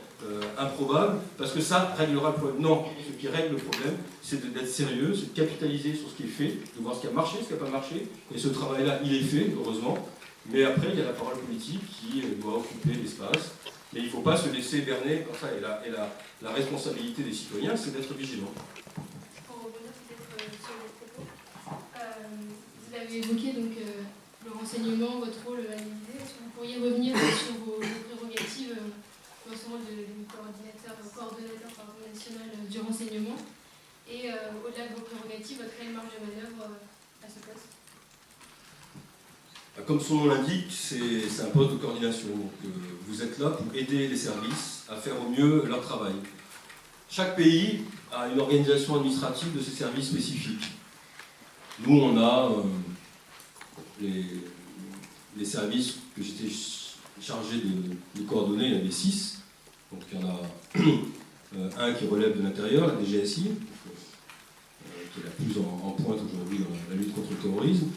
improbables, parce que ça réglera le problème. Non, ce qui règle le problème, c'est d'être sérieux, c'est de capitaliser sur ce qui est fait, de voir ce qui a marché, ce qui n'a pas marché, et ce travail-là, il est fait, heureusement, mais après, il y a la parole politique qui doit occuper l'espace, mais il ne faut pas se laisser berner comme ça, et la responsabilité des citoyens, c'est d'être vigilant. Vous avez évoqué donc, le renseignement, votre rôle à l'Élysée. Est-ce que vous pourriez revenir sur vos prérogatives, notamment du coordonnateur national du renseignement, et au-delà de vos prérogatives, votre réelle marge de manœuvre à ce poste? Comme son nom l'indique, c'est un poste de coordination. Donc, vous êtes là pour aider les services à faire au mieux leur travail. Chaque pays a une organisation administrative de ses services spécifiques. Nous, on a les services que j'étais chargé de coordonner, il y en avait 6. Donc il y en a un qui relève de l'intérieur, la DGSI, qui est la plus en pointe aujourd'hui dans la lutte contre le terrorisme.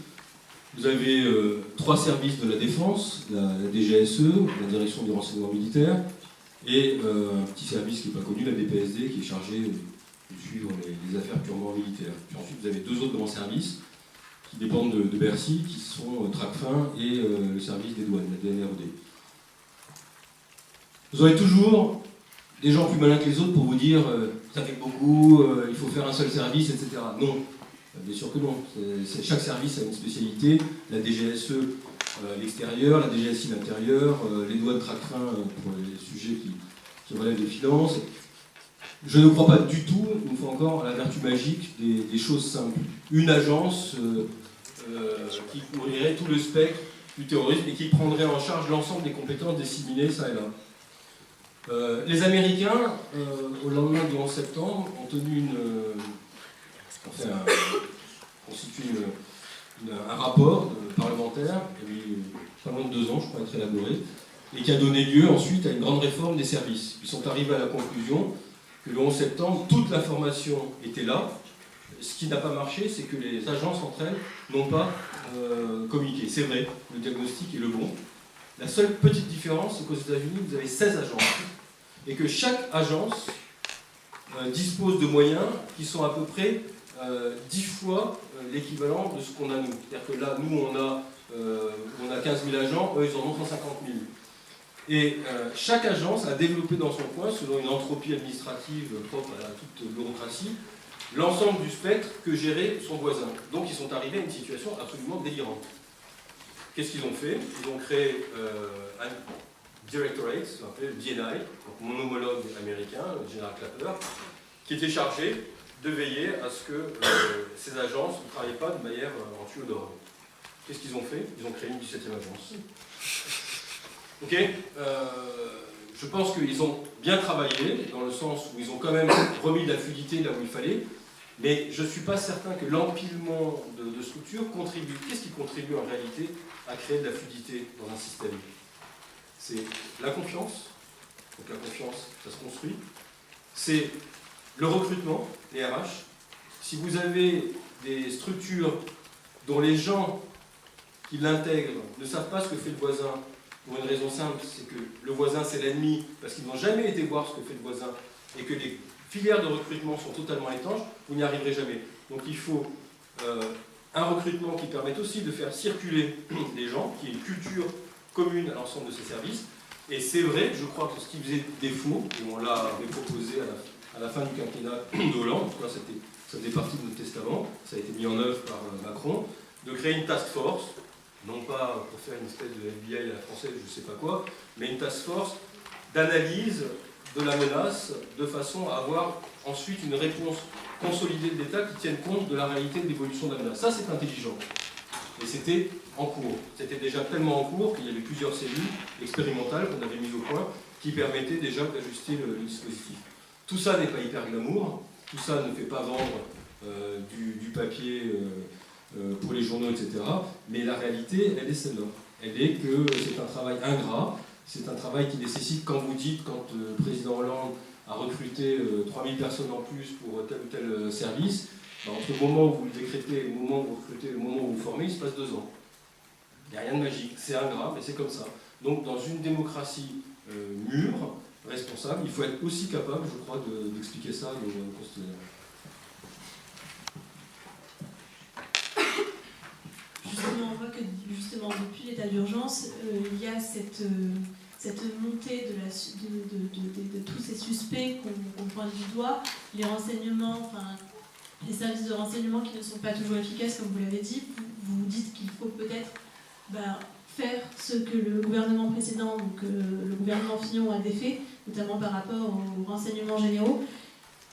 Vous avez 3 services de la défense, la DGSE, la direction du renseignement militaire, et un petit service qui n'est pas connu, la DPSD, qui est chargé de suivre les affaires purement militaires. Puis ensuite, vous avez 2 autres grands services qui dépendent de Bercy, qui sont Tracfin et le service des douanes, la DNRD. Vous aurez toujours des gens plus malins que les autres pour vous dire ça fait beaucoup, il faut faire un seul service, etc. Non, bien sûr que non. Chaque service a une spécialité. La DGSE l'extérieur, la DGSI l'intérieur, les douanes Tracfin pour les sujets qui relèvent des finances. Je ne crois pas du tout, une fois encore, à la vertu magique des choses simples. Une agence qui couvrirait tout le spectre du terrorisme et qui prendrait en charge l'ensemble des compétences disséminées, ça et là. Les Américains, au lendemain du 11 septembre, ont tenu constitué un rapport parlementaire, qui a eu pas loin de 2 ans, je crois, à être élaboré, et qui a donné lieu ensuite à une grande réforme des services. Ils sont arrivés à la conclusion que le 11 septembre, toute l'information était là. Ce qui n'a pas marché, c'est que les agences entre elles n'ont pas communiqué. C'est vrai, le diagnostic est le bon. La seule petite différence, c'est qu'aux États-Unis, vous avez 16 agences. Et que chaque agence dispose de moyens qui sont à peu près 10 fois l'équivalent de ce qu'on a nous. C'est-à-dire que là, nous, on a 15 000 agents, eux, ils en ont 150 000. Et chaque agence a développé dans son coin, selon une entropie administrative propre à toute bureaucratie, l'ensemble du spectre que gérait son voisin. Donc ils sont arrivés à une situation absolument délirante. Qu'est-ce qu'ils ont fait? Ils ont créé un directorate, ce qu'on appelle le DNI, donc mon homologue américain, le général Clapper, qui était chargé de veiller à ce que ces agences ne travaillent pas de manière en tuyau d'or. Qu'est-ce qu'ils ont fait? Ils ont créé une 17e agence. Ok, je pense qu'ils ont bien travaillé, dans le sens où ils ont quand même remis de la fluidité là où il fallait, mais je ne suis pas certain que l'empilement de structures contribue. Qu'est-ce qui contribue en réalité à créer de la fluidité dans un système? C'est la confiance, donc la confiance, ça se construit, c'est le recrutement, les RH. Si vous avez des structures dont les gens qui l'intègrent ne savent pas ce que fait le voisin, pour une raison simple, c'est que le voisin c'est l'ennemi, parce qu'ils n'ont jamais été voir ce que fait le voisin, et que les filières de recrutement sont totalement étanches, vous n'y arriverez jamais. Donc il faut un recrutement qui permette aussi de faire circuler les gens, qui ait une culture commune à l'ensemble de ces services. Et c'est vrai, je crois que ce qui faisait défaut, et on l'avait proposé à la fin du quinquennat de Hollande, en tout cas ça faisait partie de notre testament, ça a été mis en œuvre par Macron, de créer une task force, non pas pour faire une espèce de FBI à la française, je ne sais pas quoi, mais une task force d'analyse de la menace, de façon à avoir ensuite une réponse consolidée de l'État qui tienne compte de la réalité de l'évolution de la menace. Ça, c'est intelligent. Et c'était en cours. C'était déjà tellement en cours qu'il y avait plusieurs cellules expérimentales qu'on avait mises au point qui permettaient déjà d'ajuster le dispositif. Tout ça n'est pas hyper glamour, tout ça ne fait pas vendre du papier pour les journaux, etc. Mais la réalité, elle est celle-là. Elle est que c'est un travail ingrat, c'est un travail qui nécessite, quand vous dites, quand le président Hollande a recruté 3000 personnes en plus pour tel ou tel service, entre le moment où vous le décrétez et le moment où vous recrutez et le moment où vous formez, il se passe 2 ans. Il n'y a rien de magique, c'est ingrat, mais c'est comme ça. Donc dans une démocratie mûre, responsable, il faut être aussi capable, je crois, d'expliquer ça à nos concitoyens. Justement, on voit que depuis l'état d'urgence, il y a cette montée de tous ces suspects qu'on pointe du doigt, les renseignements, enfin, les services de renseignement qui ne sont pas toujours efficaces, comme vous l'avez dit. Vous dites qu'il faut peut-être faire ce que le gouvernement précédent, donc le gouvernement Fillon, a défait, notamment par rapport aux renseignements généraux.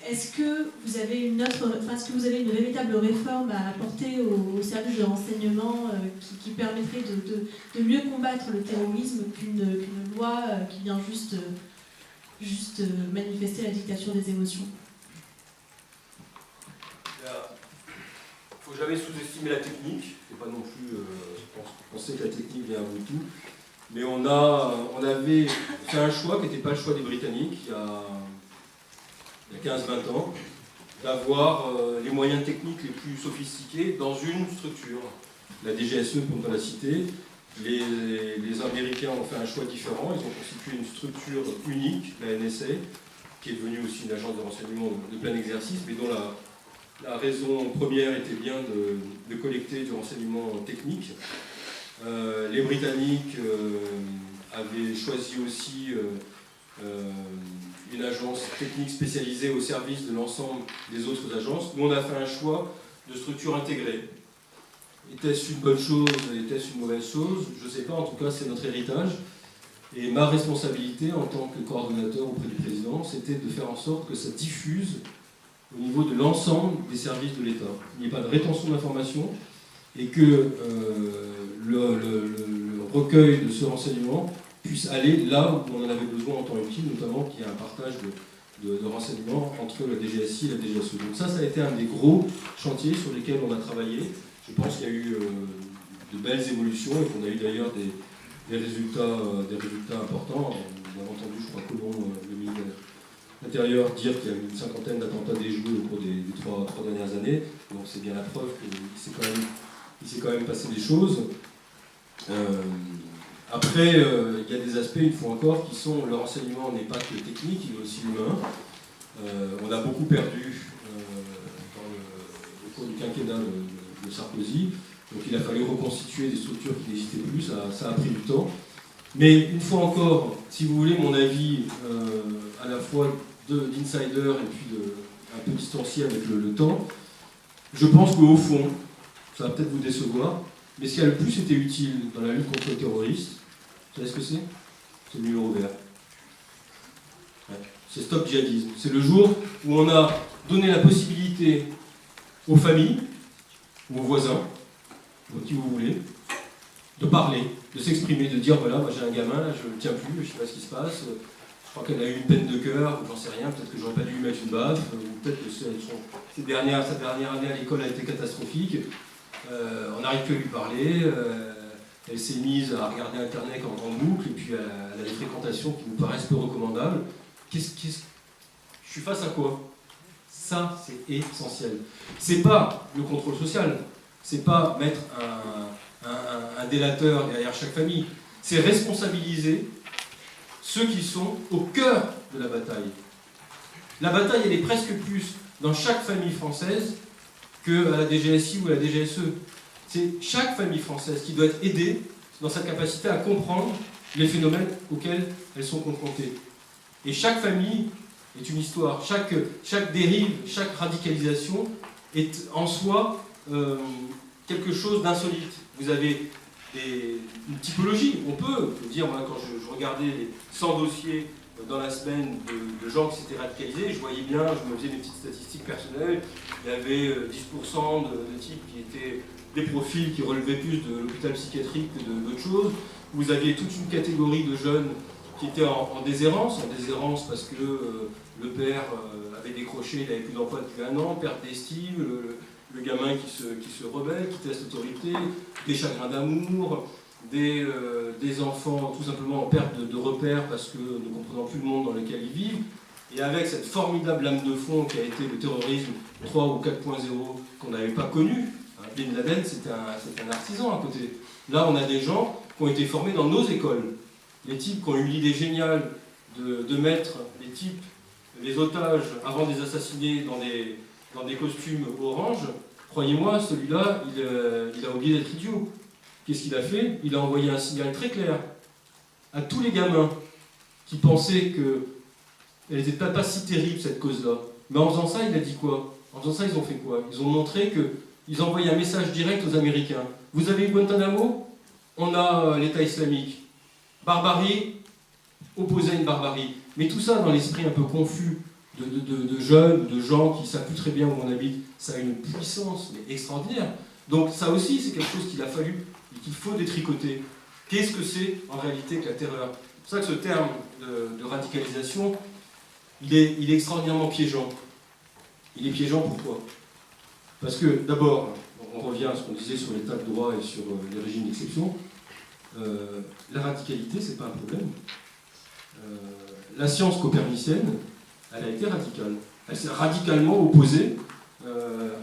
Est-ce que vous avez une véritable réforme à apporter aux services de renseignement qui permettrait de mieux combattre le terrorisme qu'une loi qui vient juste manifester la dictature des émotions? Il ne faut jamais sous-estimer la technique. Il ne faut pas non plus penser que la technique vient à bout de tout. Mais on avait fait un choix qui n'était pas le choix des Britanniques il y a 15-20 ans, d'avoir les moyens techniques les plus sophistiqués dans une structure. La DGSE, pour ne pas la citer, les Américains ont fait un choix différent, ils ont constitué une structure unique, la NSA, qui est devenue aussi une agence de renseignement de plein exercice, mais dont la raison première était bien de collecter du renseignement technique. Les Britanniques avaient choisi aussi une agence technique spécialisée au service de l'ensemble des autres agences. Nous, on a fait un choix de structure intégrée. Était-ce une bonne chose? Était-ce une mauvaise chose? Je ne sais pas, en tout cas, c'est notre héritage. Et ma responsabilité en tant que coordonnateur auprès du président, c'était de faire en sorte que ça diffuse au niveau de l'ensemble des services de l'État. Il n'y ait pas de rétention d'informations et que le recueil de ce renseignement puisse aller là où on en avait besoin en temps utile, notamment qu'il y ait un partage de renseignements entre la DGSI et la DGSE. Donc ça a été un des gros chantiers sur lesquels on a travaillé. Je pense qu'il y a eu de belles évolutions et qu'on a eu d'ailleurs des résultats importants. Vous avez entendu, je crois, Colomb, le ministre de l'Intérieur, dire qu'il y a eu une 50aine d'attentats déjoués au cours des trois dernières années. Donc c'est bien la preuve qu'il s'est quand même passé des choses. Après, il y a des aspects, une fois encore, qui sont le renseignement n'est pas que technique, il est aussi humain. On a beaucoup perdu au cours du quinquennat de Sarkozy, donc il a fallu reconstituer des structures qui n'existaient plus, ça a pris du temps. Mais une fois encore, si vous voulez mon avis à la fois d'insider et puis un peu distancié avec le temps, je pense qu'au fond, ça va peut-être vous décevoir, mais ce qui a le plus été utile dans la lutte contre le terrorisme, vous savez ce que c'est? C'est le numéro vert. Ouais. C'est Stop Djihadisme. C'est le jour où on a donné la possibilité aux familles, ou aux voisins, ou à qui vous voulez, de parler, de s'exprimer, de dire voilà, moi j'ai un gamin, là, je ne le tiens plus, je ne sais pas ce qui se passe, je crois qu'elle a eu une peine de cœur, ou j'en sais rien, peut-être que j'aurais pas dû lui mettre une baffe, ou peut-être que sa dernière année à l'école a été catastrophique, on n'arrive que à lui parler, elle s'est mise à regarder Internet en boucle, et puis elle a des fréquentations qui nous paraissent peu recommandables. Je suis face à quoi? Ça, c'est essentiel. C'est pas le contrôle social, c'est pas mettre un délateur derrière chaque famille, c'est responsabiliser ceux qui sont au cœur de la bataille. La bataille, elle est presque plus dans chaque famille française qu'à la DGSI ou à la DGSE. C'est chaque famille française qui doit être aidée dans sa capacité à comprendre les phénomènes auxquels elles sont confrontées. Et chaque famille est une histoire. Chaque dérive, chaque radicalisation est en soi quelque chose d'insolite. Vous avez une typologie. On peut dire, moi, quand je regardais les 100 dossiers dans la semaine de gens qui s'étaient radicalisés, je voyais bien, je me faisais des petites statistiques personnelles, il y avait 10% de types qui étaient des profils qui relevaient plus de l'hôpital psychiatrique que d'autres choses. Vous aviez toute une catégorie de jeunes qui étaient en déshérence parce que le père avait décroché, il n'avait plus d'emploi depuis 1 an, perte d'estime, le gamin qui se rebelle, qui teste l'autorité, des chagrins d'amour, des enfants tout simplement en perte de repères parce que ne comprenant plus le monde dans lequel ils vivent, et avec cette formidable lame de fond qui a été le terrorisme 3 ou 4.0 qu'on n'avait pas connu. Bin Laden, c'était un artisan à côté. Là, on a des gens qui ont été formés dans nos écoles. Les types qui ont eu l'idée géniale de mettre les otages, avant de les assassiner, dans des costumes orange, croyez-moi, celui-là, il a oublié d'être idiot. Qu'est-ce qu'il a fait? Il a envoyé un signal très clair à tous les gamins qui pensaient qu'elle n'était pas si terrible, cette cause-là. Mais en faisant ça, il a dit quoi? En faisant ça, ils ont fait quoi? Ils ont montré qu'ils ont envoyé un message direct aux Américains. Vous avez eu Guantanamo? On a l'État islamique. Barbarie, opposé à une barbarie. Mais tout ça, dans l'esprit un peu confus de jeunes, de gens qui ne savent plus très bien où on habite, ça a une puissance mais extraordinaire. Donc ça aussi, c'est quelque chose qu'il a fallu et qu'il faut détricoter. Qu'est-ce que c'est en réalité que la terreur? C'est pour ça que ce terme de radicalisation, il est extraordinairement piégeant. Il est piégeant pourquoi? Parce que d'abord, on revient à ce qu'on disait sur l'état de droit et sur les régimes d'exception, la radicalité, c'est pas un problème. La science copernicienne, elle a été radicale. Elle s'est radicalement opposée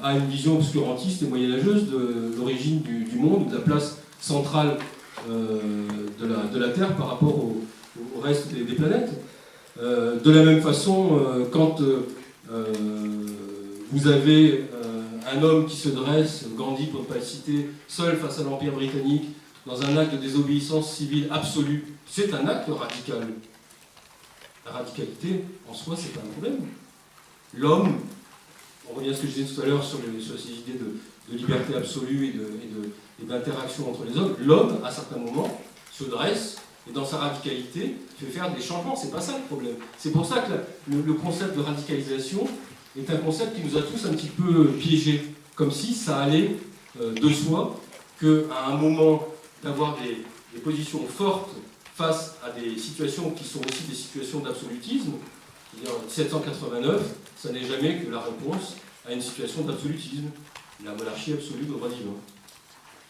à une vision obscurantiste et moyenâgeuse de l'origine du monde, de la place centrale de la Terre par rapport au reste des planètes. De la même façon, quand vous avez un homme qui se dresse, Gandhi pour ne pas le citer, seul face à l'Empire britannique, dans un acte de désobéissance civile absolue, c'est un acte radical. La radicalité, en soi, c'est pas un problème. L'homme, on revient à ce que je disais tout à l'heure sur ces idées de liberté absolue et d'interaction entre les hommes, l'homme, à certains moments, se dresse et dans sa radicalité, fait faire des changements. C'est pas ça le problème. C'est pour ça que le concept de radicalisation est un concept qui nous a tous un petit peu piégés, comme si ça allait de soi qu'à un moment d'avoir des positions fortes face à des situations qui sont aussi des situations d'absolutisme. C'est-à-dire 1789, ça n'est jamais que la réponse à une situation d'absolutisme, la monarchie absolue de droit divin.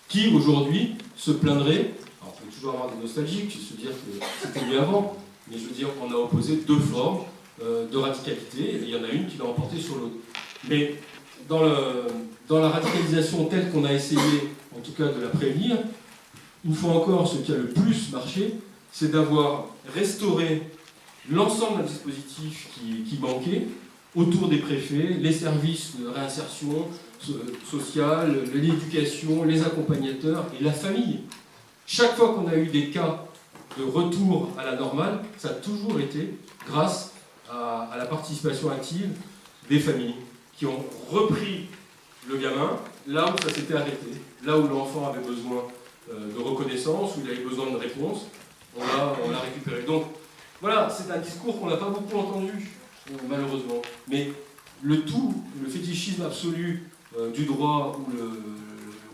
Qui aujourd'hui se plaindrait, alors on peut toujours avoir des nostalgiques, se dire que c'était mieux avant, mais je veux dire qu'on a opposé deux formes de radicalité, et il y en a une qui l'a emporté sur l'autre. Mais dans la radicalisation telle qu'on a essayé, en tout cas de la prévenir, une fois encore, ce qui a le plus marché, c'est d'avoir restauré l'ensemble d'un dispositif qui manquait autour des préfets, les services de réinsertion sociale, l'éducation, les accompagnateurs et la famille. Chaque fois qu'on a eu des cas de retour à la normale, ça a toujours été grâce à la participation active des familles qui ont repris le gamin là où ça s'était arrêté, là où l'enfant avait besoin de reconnaissance, où il avait besoin de réponse, on l'a récupéré. Donc voilà, c'est un discours qu'on n'a pas beaucoup entendu, malheureusement. Mais le fétichisme absolu du droit ou le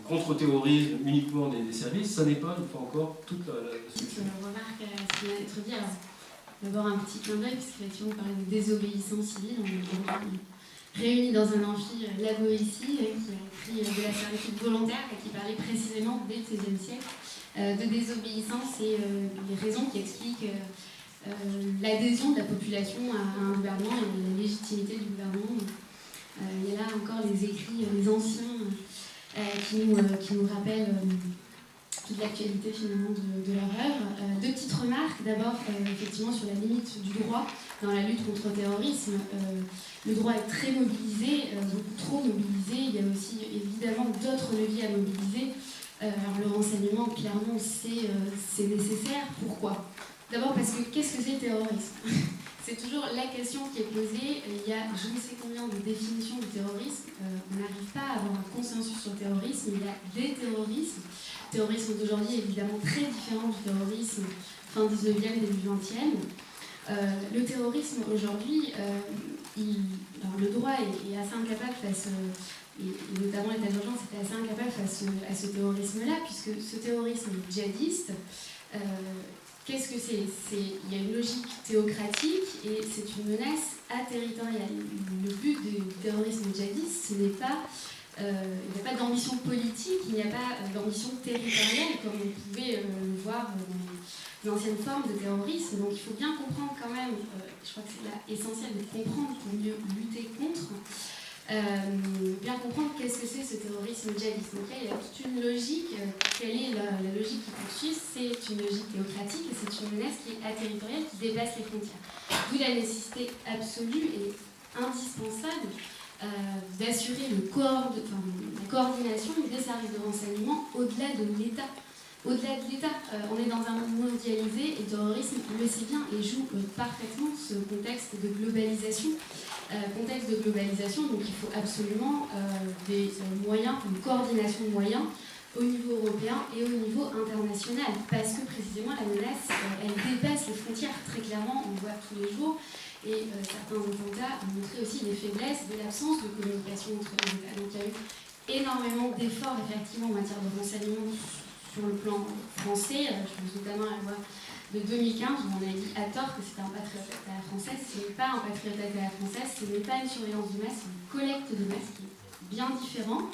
contre-terrorisme uniquement des services, ça n'est pas, une fois encore, toute la solution. Je remarque ce qui vient d'être dit. Alors, d'abord un petit clin d'œil, puisqu'effectivement on parlait de désobéissance civile. On est réunis dans un amphi, la Boétie, qui a écrit de la servitude volontaire, qui parlait précisément dès le XVIe siècle de désobéissance et les raisons qui expliquent l'adhésion de la population à un gouvernement et la légitimité du gouvernement. Il y a là encore les écrits, les anciens, qui nous rappellent toute l'actualité finalement de leur œuvre. Deux petites remarques. D'abord, effectivement, sur la limite du droit dans la lutte contre le terrorisme. Le droit est très mobilisé, beaucoup trop mobilisé. Il y a aussi évidemment d'autres leviers à mobiliser. Alors le renseignement, clairement, c'est nécessaire. Pourquoi? D'abord parce que qu'est-ce que c'est le terrorisme? C'est toujours la question qui est posée. Il y a je ne sais combien de définitions du terrorisme. On n'arrive pas à avoir un consensus sur le terrorisme. Il y a des terrorismes. Le terrorisme d'aujourd'hui est évidemment très différent du terrorisme fin 19e, début 20e. Le terrorisme aujourd'hui, le droit est assez incapable face, et notamment l'état d'urgence était assez incapable face à ce terrorisme-là, puisque ce terrorisme djihadiste, qu'est-ce que c'est? Il y a une logique théocratique et c'est une menace aterritoriale. Le but du terrorisme djihadiste, ce n'est pas il n'y a pas d'ambition politique, il n'y a pas d'ambition territoriale, comme on pouvait le voir dans les anciennes formes de terrorisme. Donc il faut bien comprendre quand même, je crois que c'est là essentiel de comprendre pour mieux lutter contre, bien comprendre qu'est-ce que c'est ce terrorisme djihadiste. Donc là, il y a toute une logique. Quelle est la logique qui poursuit? C'est une logique théocratique et c'est une menace qui est aterritoriale, qui dépasse les frontières. D'où la nécessité absolue et indispensable d'assurer la coordination des services de renseignement au-delà de l'État. Au-delà de l'État, on est dans un monde mondialisé et le terrorisme le sait bien et joue parfaitement ce contexte de globalisation. Donc il faut absolument des moyens, une coordination de moyens au niveau européen et au niveau international, parce que précisément la menace, elle dépasse les frontières très clairement, on le voit tous les jours. Et certains attentats ont montré aussi les faiblesses de l'absence de communication entre les États. Donc il y a eu énormément d'efforts effectivement en matière de renseignement sur le plan français. Je pense notamment à la loi de 2015 où on a dit à tort que c'était un patriote à la française. Ce n'est pas un patriote à la française, ce n'est pas une surveillance de masse, c'est une collecte de masse qui est bien différent.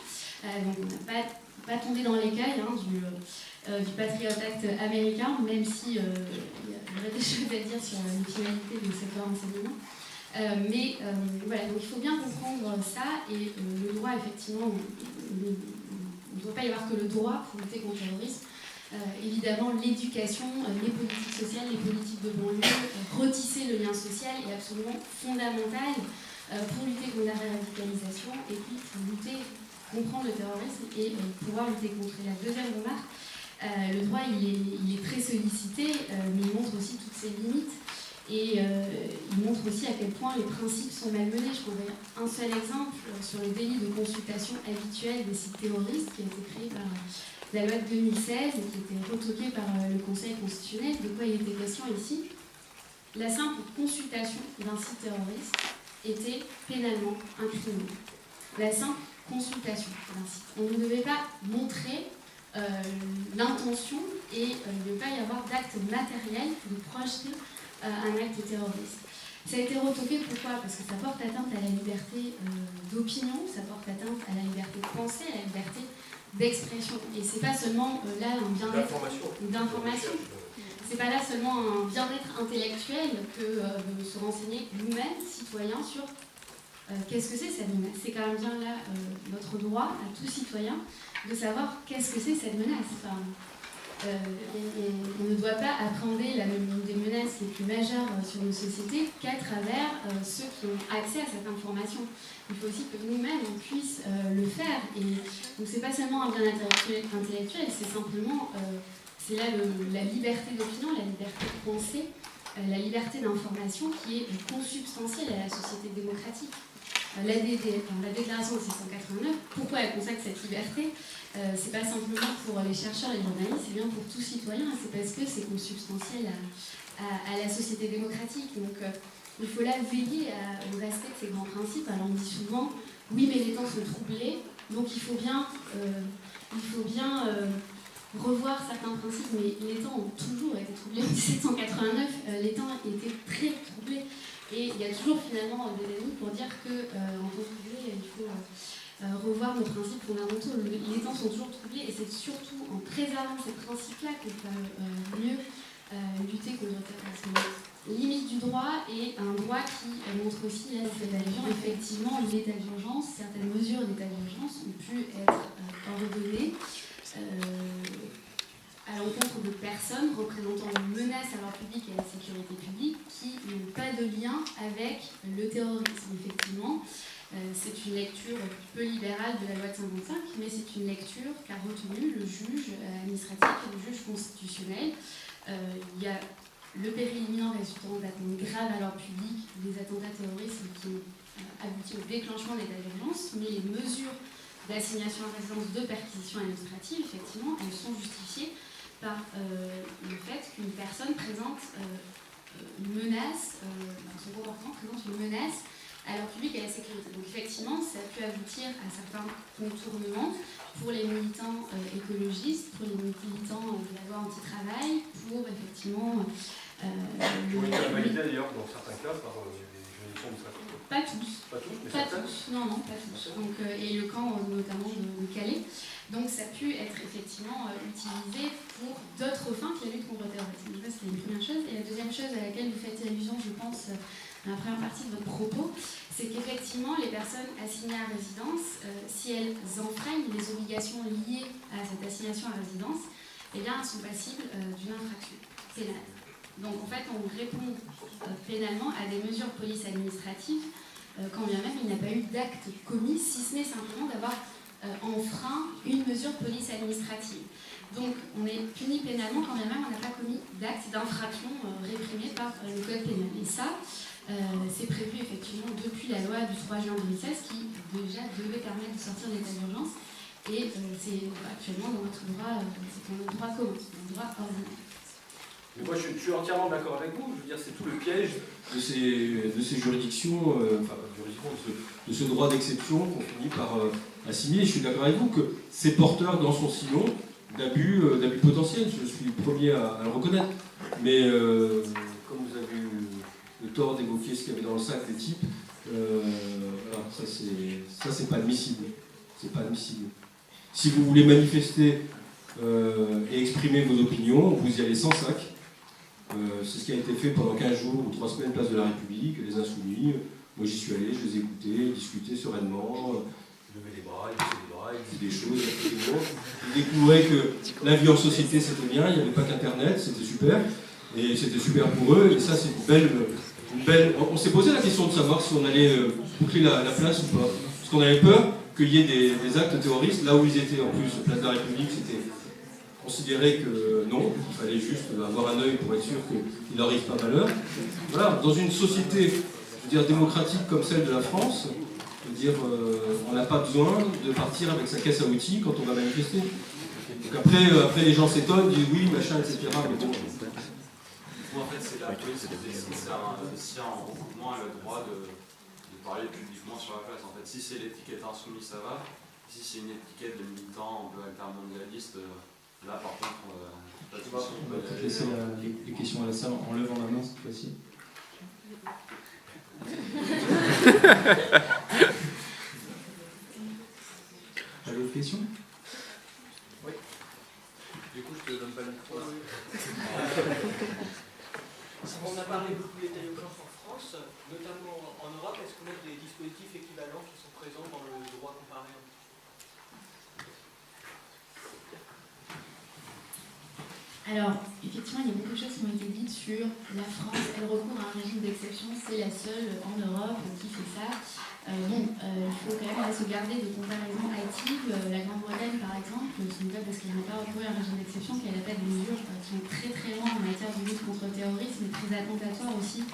Donc on n'a pas tombé dans l'écueil du Patriot Act américain, même si il y aurait des choses à dire sur la finalité de cette loi renseignement. Voilà, donc il faut bien comprendre ça, et le droit, effectivement, il ne doit pas y avoir que le droit pour lutter contre le terrorisme. Évidemment, l'éducation, les politiques sociales, les politiques de banlieue, retisser le lien social est absolument fondamental pour lutter contre la radicalisation et puis pour comprendre le terrorisme et pouvoir lutter contre. La deuxième remarque, le droit il est très sollicité, mais il montre aussi toutes ses limites et il montre aussi à quel point les principes sont malmenés. Je prendrai un seul exemple sur le délit de consultation habituelle des sites terroristes qui a été créé par la loi de 2016 et qui a été retoqué par le Conseil constitutionnel. De quoi il était question ici? La simple consultation d'un site terroriste était pénalement incriminée. La simple consultation d'un site. On ne devait pas montrer l'intention et il ne devait pas y avoir d'acte matériel de projeter un acte terroriste. Ça a été retoqué, pourquoi? Parce que ça porte atteinte à la liberté d'opinion, ça porte atteinte à la liberté de penser, à la liberté d'expression. Et c'est pas seulement là un bien-être d'information. C'est pas là seulement un bien-être intellectuel que de se renseigner nous-mêmes, citoyens, sur qu'est-ce que c'est cette menace. C'est quand même bien là notre droit à tout citoyen de savoir qu'est-ce que c'est cette menace. Enfin, on ne doit pas appréhender l'une des menaces les plus majeures sur nos sociétés qu'à travers ceux qui ont accès à cette information. Il faut aussi que nous-mêmes on puisse le faire. Et donc c'est pas seulement un bien intellectuel, c'est simplement c'est là la liberté d'opinion, la liberté de penser, la liberté d'information qui est consubstantielle à la société démocratique. La déclaration de 1789, pourquoi elle consacre cette liberté? C'est pas simplement pour les chercheurs et les journalistes, c'est bien pour tout citoyen, c'est parce que c'est consubstantiel à la société démocratique. Donc il faut là veiller au respect de ces grands principes. Alors on dit souvent, oui mais les temps sont troublés, donc il faut bien revoir certains principes, mais les temps ont toujours été troublés. En 1789, les temps étaient très troublés. Et il y a toujours finalement des ennemis pour dire qu'en temps troublé, il faut revoir nos principes fondamentaux. Les temps sont toujours troublés et c'est surtout en préservant ces principes-là qu'on peut mieux lutter contre le terrorisme. Limite du droit et un droit qui montre aussi l'état d'urgence. Effectivement, l'état d'urgence, certaines mesures d'état d'urgence ont pu être ordonnées à l'encontre de personnes représentant une menace à l'ordre public et à la sécurité publique qui n'ont pas de lien avec le terrorisme. Effectivement, c'est une lecture peu libérale de la loi de 55, mais c'est une lecture qu'a retenue le juge administratif et le juge constitutionnel. Il y a le péril imminent résultant d'atteintes graves à l'ordre public, des attentats terroristes qui ont abouti au déclenchement de l'état d'urgence, mais les mesures d'assignation à résidence de perquisition administrative, effectivement, elles sont justifiées par le fait qu'une personne présente une menace, son comportement présente une menace à l'ordre public et à la sécurité. Donc effectivement, ça a pu aboutir à certains contournements pour les militants écologistes, pour les militants de la loi anti-travail, pour effectivement... qui ont été invalidés d'ailleurs dans certains cas par les juridictions administratives. Pas tous. Pas tous, mais Pas certains. tous, non, pas tous. Donc, et le camp notamment de Calais. Donc ça a pu être effectivement utilisé pour d'autres fins que la lutte contre le terrorisme. Donc ça, c'est une première chose. Et la deuxième chose à laquelle vous faites allusion, je pense, dans la première partie de votre propos, c'est qu'effectivement, les personnes assignées à résidence, si elles enfreignent les obligations liées à cette assignation à résidence, eh bien, elles sont passibles d'une infraction pénale. Donc en fait, on répond pénalement à des mesures de police administrative quand bien même il n'y a pas eu d'acte commis, si ce n'est simplement d'avoir enfreint une mesure de police administrative. Donc on est puni pénalement quand bien même on n'a pas commis d'acte d'infraction réprimé par le code pénal. Et ça, c'est prévu effectivement depuis la loi du 3 juin 2016 qui déjà devait permettre de sortir de l'état d'urgence. Et c'est actuellement dans notre droit, c'est dans notre droit commun, dans notre droit ordinaire. Mais moi, je suis entièrement d'accord avec vous. Je veux dire, c'est tout le piège de ces juridictions, de ce droit d'exception qu'on finit par assigner. Je suis d'accord avec vous que c'est porteur dans son sillon d'abus potentiels. Je suis le premier à le reconnaître. Mais comme vous avez eu le tort d'évoquer ce qu'il y avait dans le sac des types, voilà, ça c'est pas admissible. C'est pas admissible. Si vous voulez manifester et exprimer vos opinions, vous y allez sans sac. C'est ce qui a été fait pendant 15 jours ou 3 semaines place de la République, les Insoumis. Moi j'y suis allé, je les ai écoutés, discuté sereinement, lever les bras, baisser les bras, ils disaient des choses. Ils découvraient que la vie en société c'était bien, il n'y avait pas qu'Internet, c'était super. Et c'était super pour eux, et ça c'est une belle... On s'est posé la question de savoir si on allait boucler la place ou pas. Parce qu'on avait peur qu'il y ait des actes terroristes, là où ils étaient en plus, place de la République, c'était considéré que non, il fallait juste avoir un œil pour être sûr qu'il n'arrive pas malheur. Voilà, dans une société, je veux dire, démocratique comme celle de la France, je veux dire, on n'a pas besoin de partir avec sa caisse à outils quand on va manifester. Donc après les gens s'étonnent, disent oui, machin, etc. Mais bon. Moi, en fait, c'est la police qui décide si un regroupement a le droit de parler publiquement sur la place. En fait, si c'est l'étiquette insoumise, ça va. Si c'est une étiquette de militant un peu altermondialiste, là par contre, pas de souci. On va peut-être laisser les questions à la salle en levant la main cette fois-ci. T'as d'autres questions? Oui. Du coup, je te donne pas le micro. On a parlé beaucoup de l'état d'urgence en France, notamment en Europe. Est-ce qu'on a des dispositifs équivalents qui sont présents dans le droit comparé? Alors, effectivement, il y a beaucoup de choses qui ont été dites sur la France. Elle recourt à un régime d'exception, c'est la seule en Europe qui fait ça. Il faut quand même se garder de comparaisons hâtives. La Grande-Bretagne, par exemple, ce n'est pas parce qu'elle n'a pas recouru à un régime d'exception qu'elle n'a pas des mesures qui sont très très loin en matière de lutte contre le terrorisme et très attentatoires aussi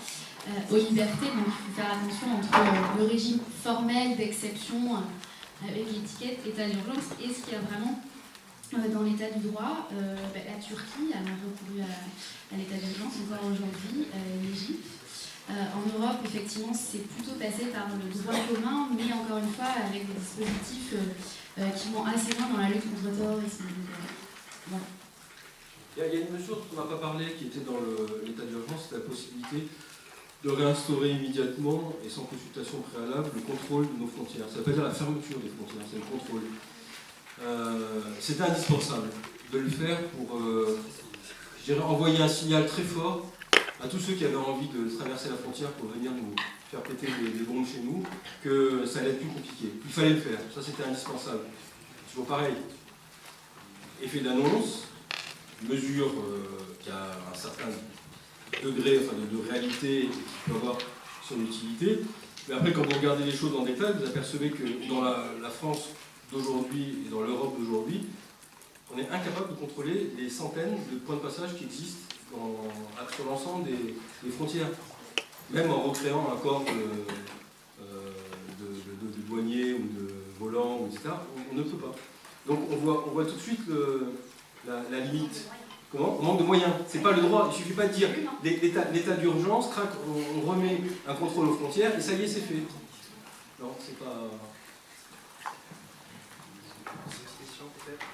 aux libertés. Donc il faut faire attention entre le régime formel d'exception avec l'étiquette état d'urgence et ce qu'il y a vraiment dans l'état du droit. La Turquie a recouru à l'état d'urgence encore aujourd'hui, l'Égypte. En Europe, effectivement, c'est plutôt passé par le droit commun, mais encore une fois, avec des dispositifs qui vont assez loin dans la lutte contre le terrorisme. Voilà. Il y a une mesure dont on n'a pas parlé qui était dans l'état d'urgence, c'est la possibilité de réinstaurer immédiatement et sans consultation préalable le contrôle de nos frontières. Ça ne veut pas dire la fermeture des frontières, c'est le contrôle. C'était indispensable de le faire pour envoyer un signal très fort à tous ceux qui avaient envie de traverser la frontière pour venir nous faire péter des bombes chez nous, que ça allait être plus compliqué. Il fallait le faire, ça c'était indispensable. Toujours pareil. Effet d'annonce, mesure qui a un certain degré de réalité et qui peut avoir son utilité. Mais après, quand vous regardez les choses en détail, vous apercevez que dans la France d'aujourd'hui et dans l'Europe d'aujourd'hui, on est incapable de contrôler les centaines de points de passage qui existent sur l'ensemble des frontières. Même en recréant un corps de douaniers ou de volants, etc., on ne peut pas. Donc on voit tout de suite la limite. Comment? On manque de moyens. C'est pas le droit. Il ne suffit pas de dire l'état d'urgence, crac, on remet un contrôle aux frontières et ça y est, c'est fait. Non, c'est pas... Question peut-être?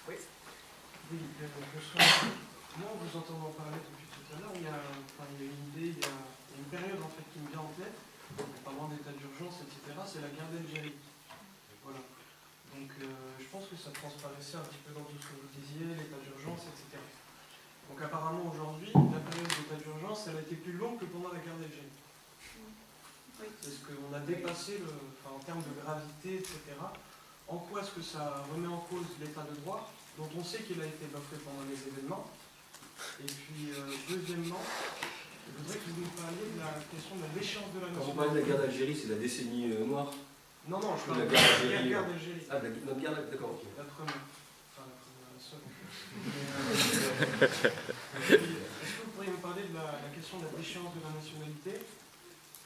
Oui. Oui, bonsoir. Moi, en vous entendant parler depuis tout à l'heure, il y a une idée, il y a une période en fait qui me vient en tête, pendant des d'état d'urgence, etc., c'est la guerre d'Algérie. Voilà. Donc je pense que ça transparaissait un petit peu dans tout ce que vous disiez, l'état d'urgence, etc. Donc apparemment aujourd'hui, la période d'état d'urgence, elle a été plus longue que pendant la guerre d'Algérie. Oui. Parce qu'on a dépassé, en termes de gravité, etc. En quoi est-ce que ça remet en cause l'état de droit, dont on sait qu'il a été bafoué pendant les événements. Et puis deuxièmement, je voudrais que vous nous parliez de la question de la déchéance de la Quand nation. vous parlez de la guerre d'Algérie, c'est la décennie noire? Non, je parle La de guerre la d'Algérie. guerre d'Algérie. Ah, notre guerre, d'accord, ok. La première. Enfin, la première, la seule. Est-ce que vous pourriez me parler de la question de la déchéance de la nationalité?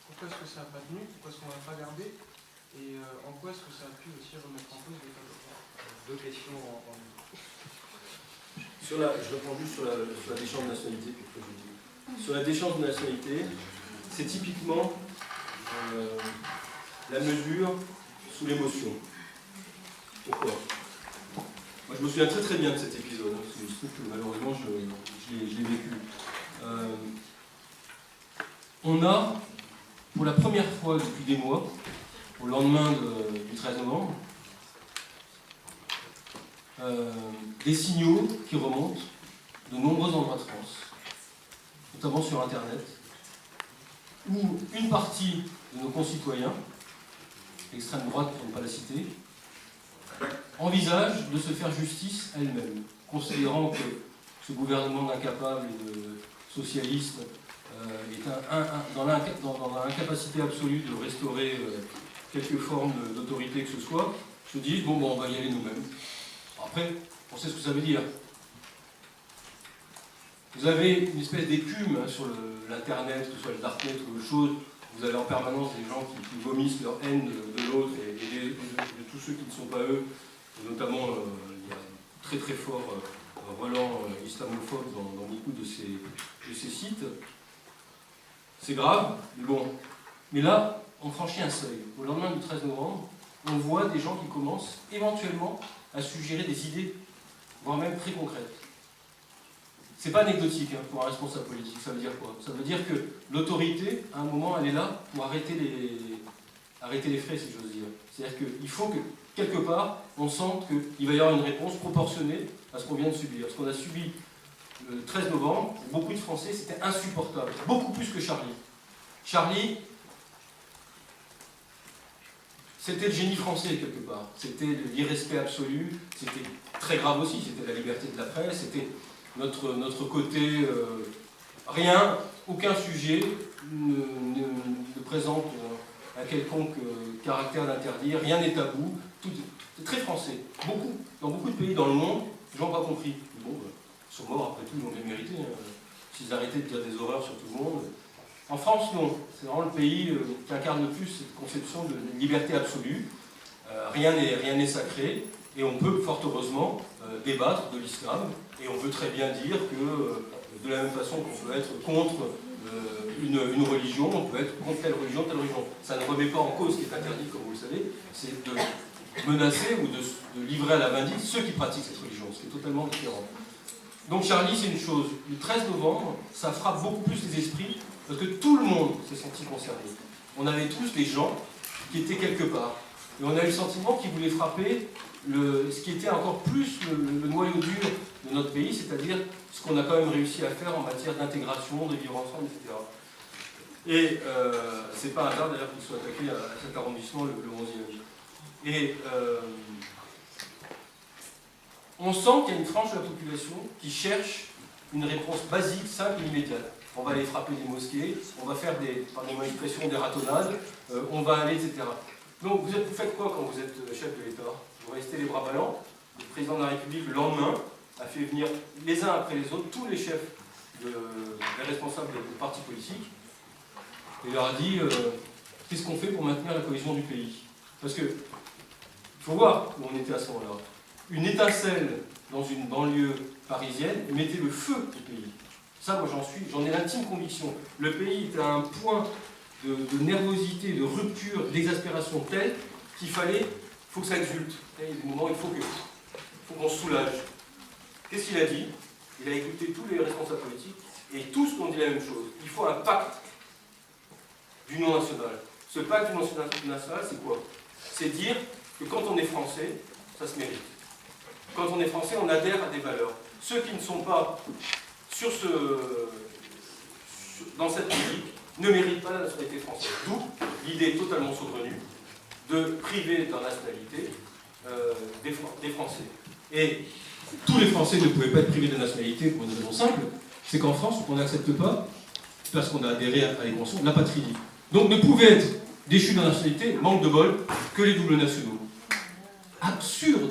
Pourquoi est-ce que ça n'a pas tenu? Pourquoi est-ce qu'on ne l'a pas gardé? Et en quoi est-ce que ça a pu aussi remettre en cause l'état de droit? Deux questions en une. Je reprends juste sur la déchéance de nationalité. Sur la déchéance de nationalité, c'est typiquement la mesure sous l'émotion. Pourquoi? Moi, je me souviens très très bien de cet épisode, parce que je trouve que malheureusement, je l'ai vécu. On a, pour la première fois depuis des mois, au lendemain du 13 novembre, des signaux qui remontent de nombreux endroits de France, notamment sur Internet, où une partie de nos concitoyens, l'extrême droite pour ne pas la citer, envisage de se faire justice à elle-même, considérant que ce gouvernement d'incapables et de socialistes est dans l'incapacité absolue de restaurer quelque forme d'autorité que ce soit, se disent bon, on va y aller nous-mêmes. Après, on sait ce que ça veut dire. Vous avez une espèce d'écume sur l'internet, que ce soit le darknet ou autre chose. Vous avez en permanence des gens qui vomissent leur haine de l'autre et de tous ceux qui ne sont pas eux. Et notamment, il y a un très très fort relent islamophobe dans beaucoup de ces sites. C'est grave, mais bon. Mais là, on franchit un seuil. Au lendemain du 13 novembre, on voit des gens qui commencent éventuellement à suggérer des idées, voire même très concrètes. C'est pas anecdotique pour un responsable politique. Ça veut dire quoi? Ça veut dire que l'autorité, à un moment, elle est là pour arrêter les frais, si j'ose dire. C'est-à-dire qu'il faut que, quelque part, on sente qu'il va y avoir une réponse proportionnée à ce qu'on vient de subir. Ce qu'on a subi le 13 novembre, pour beaucoup de Français, c'était insupportable. Beaucoup plus que Charlie. Charlie, c'était le génie français, quelque part. C'était l'irrespect absolu. C'était très grave aussi. C'était la liberté de la presse. C'était notre côté. Rien, aucun sujet ne présente un quelconque caractère d'interdit. Rien n'est tabou. Tout est très français. Dans beaucoup de pays dans le monde, les gens n'ont pas compris. Bon, ils sont morts après tout, ils l'ont bien mérité. S'ils arrêtaient de dire des horreurs sur tout le monde. En France, non. C'est vraiment le pays qui incarne le plus cette conception de liberté absolue. Rien n'est sacré. Et on peut, fort heureusement, débattre de l'islam. Et on peut très bien dire que, de la même façon qu'on peut être contre une religion, on peut être contre telle religion, telle religion. Ça ne remet pas en cause ce qui est interdit, comme vous le savez. C'est de menacer ou de livrer à la vindicte ceux qui pratiquent cette religion, ce qui est totalement différent. Donc Charlie, c'est une chose. Le 13 novembre, ça frappe beaucoup plus les esprits, parce que tout le monde s'est senti concerné. On avait tous des gens qui étaient quelque part. Et on a eu le sentiment qu'ils voulaient frapper ce qui était encore plus le noyau dur de notre pays, c'est-à-dire ce qu'on a quand même réussi à faire en matière d'intégration, de vivre ensemble, etc. Et c'est pas un hasard d'ailleurs qu'il soit attaqué à cet arrondissement, le 11e. Et on sent qu'il y a une frange de la population qui cherche une réponse basique, simple et immédiate. On va aller frapper des mosquées, on va faire pardonnez-moi l'expression, des ratonnades, on va aller, etc. Donc vous faites quoi quand vous êtes chef de l'État? Vous restez les bras ballants. Le président de la République, le lendemain, a fait venir les uns après les autres tous les chefs des responsables des partis politiques et leur a dit qu'est-ce qu'on fait pour maintenir la cohésion du pays? Parce que il faut voir où on était à ce moment-là. Une étincelle dans une banlieue parisienne mettait le feu au pays. Ça, moi j'en ai l'intime conviction. Le pays était à un point de nervosité, de rupture, d'exaspération telle qu'il faut que ça exulte. Il y a des moments où il faut qu'on se soulage. Qu'est-ce qu'il a dit? Il a écouté tous les responsables politiques et tous ont dit la même chose. Il faut un pacte d'union nationale. Ce pacte d'union nationale, c'est quoi? C'est dire que quand on est français, ça se mérite. Quand on est français, on adhère à des valeurs. Ceux qui ne sont pas dans cette logique ne méritent pas la nationalité française. D'où l'idée totalement saugrenue de priver de la nationalité des Français. Et tous les Français ne pouvaient pas être privés de nationalité pour une raison simple, c'est qu'en France, on n'accepte pas, parce qu'on a adhéré à les conventions, l'apatridie. Donc ne pouvaient être déchus de la nationalité, manque de bol, que les doubles nationaux. Absurde.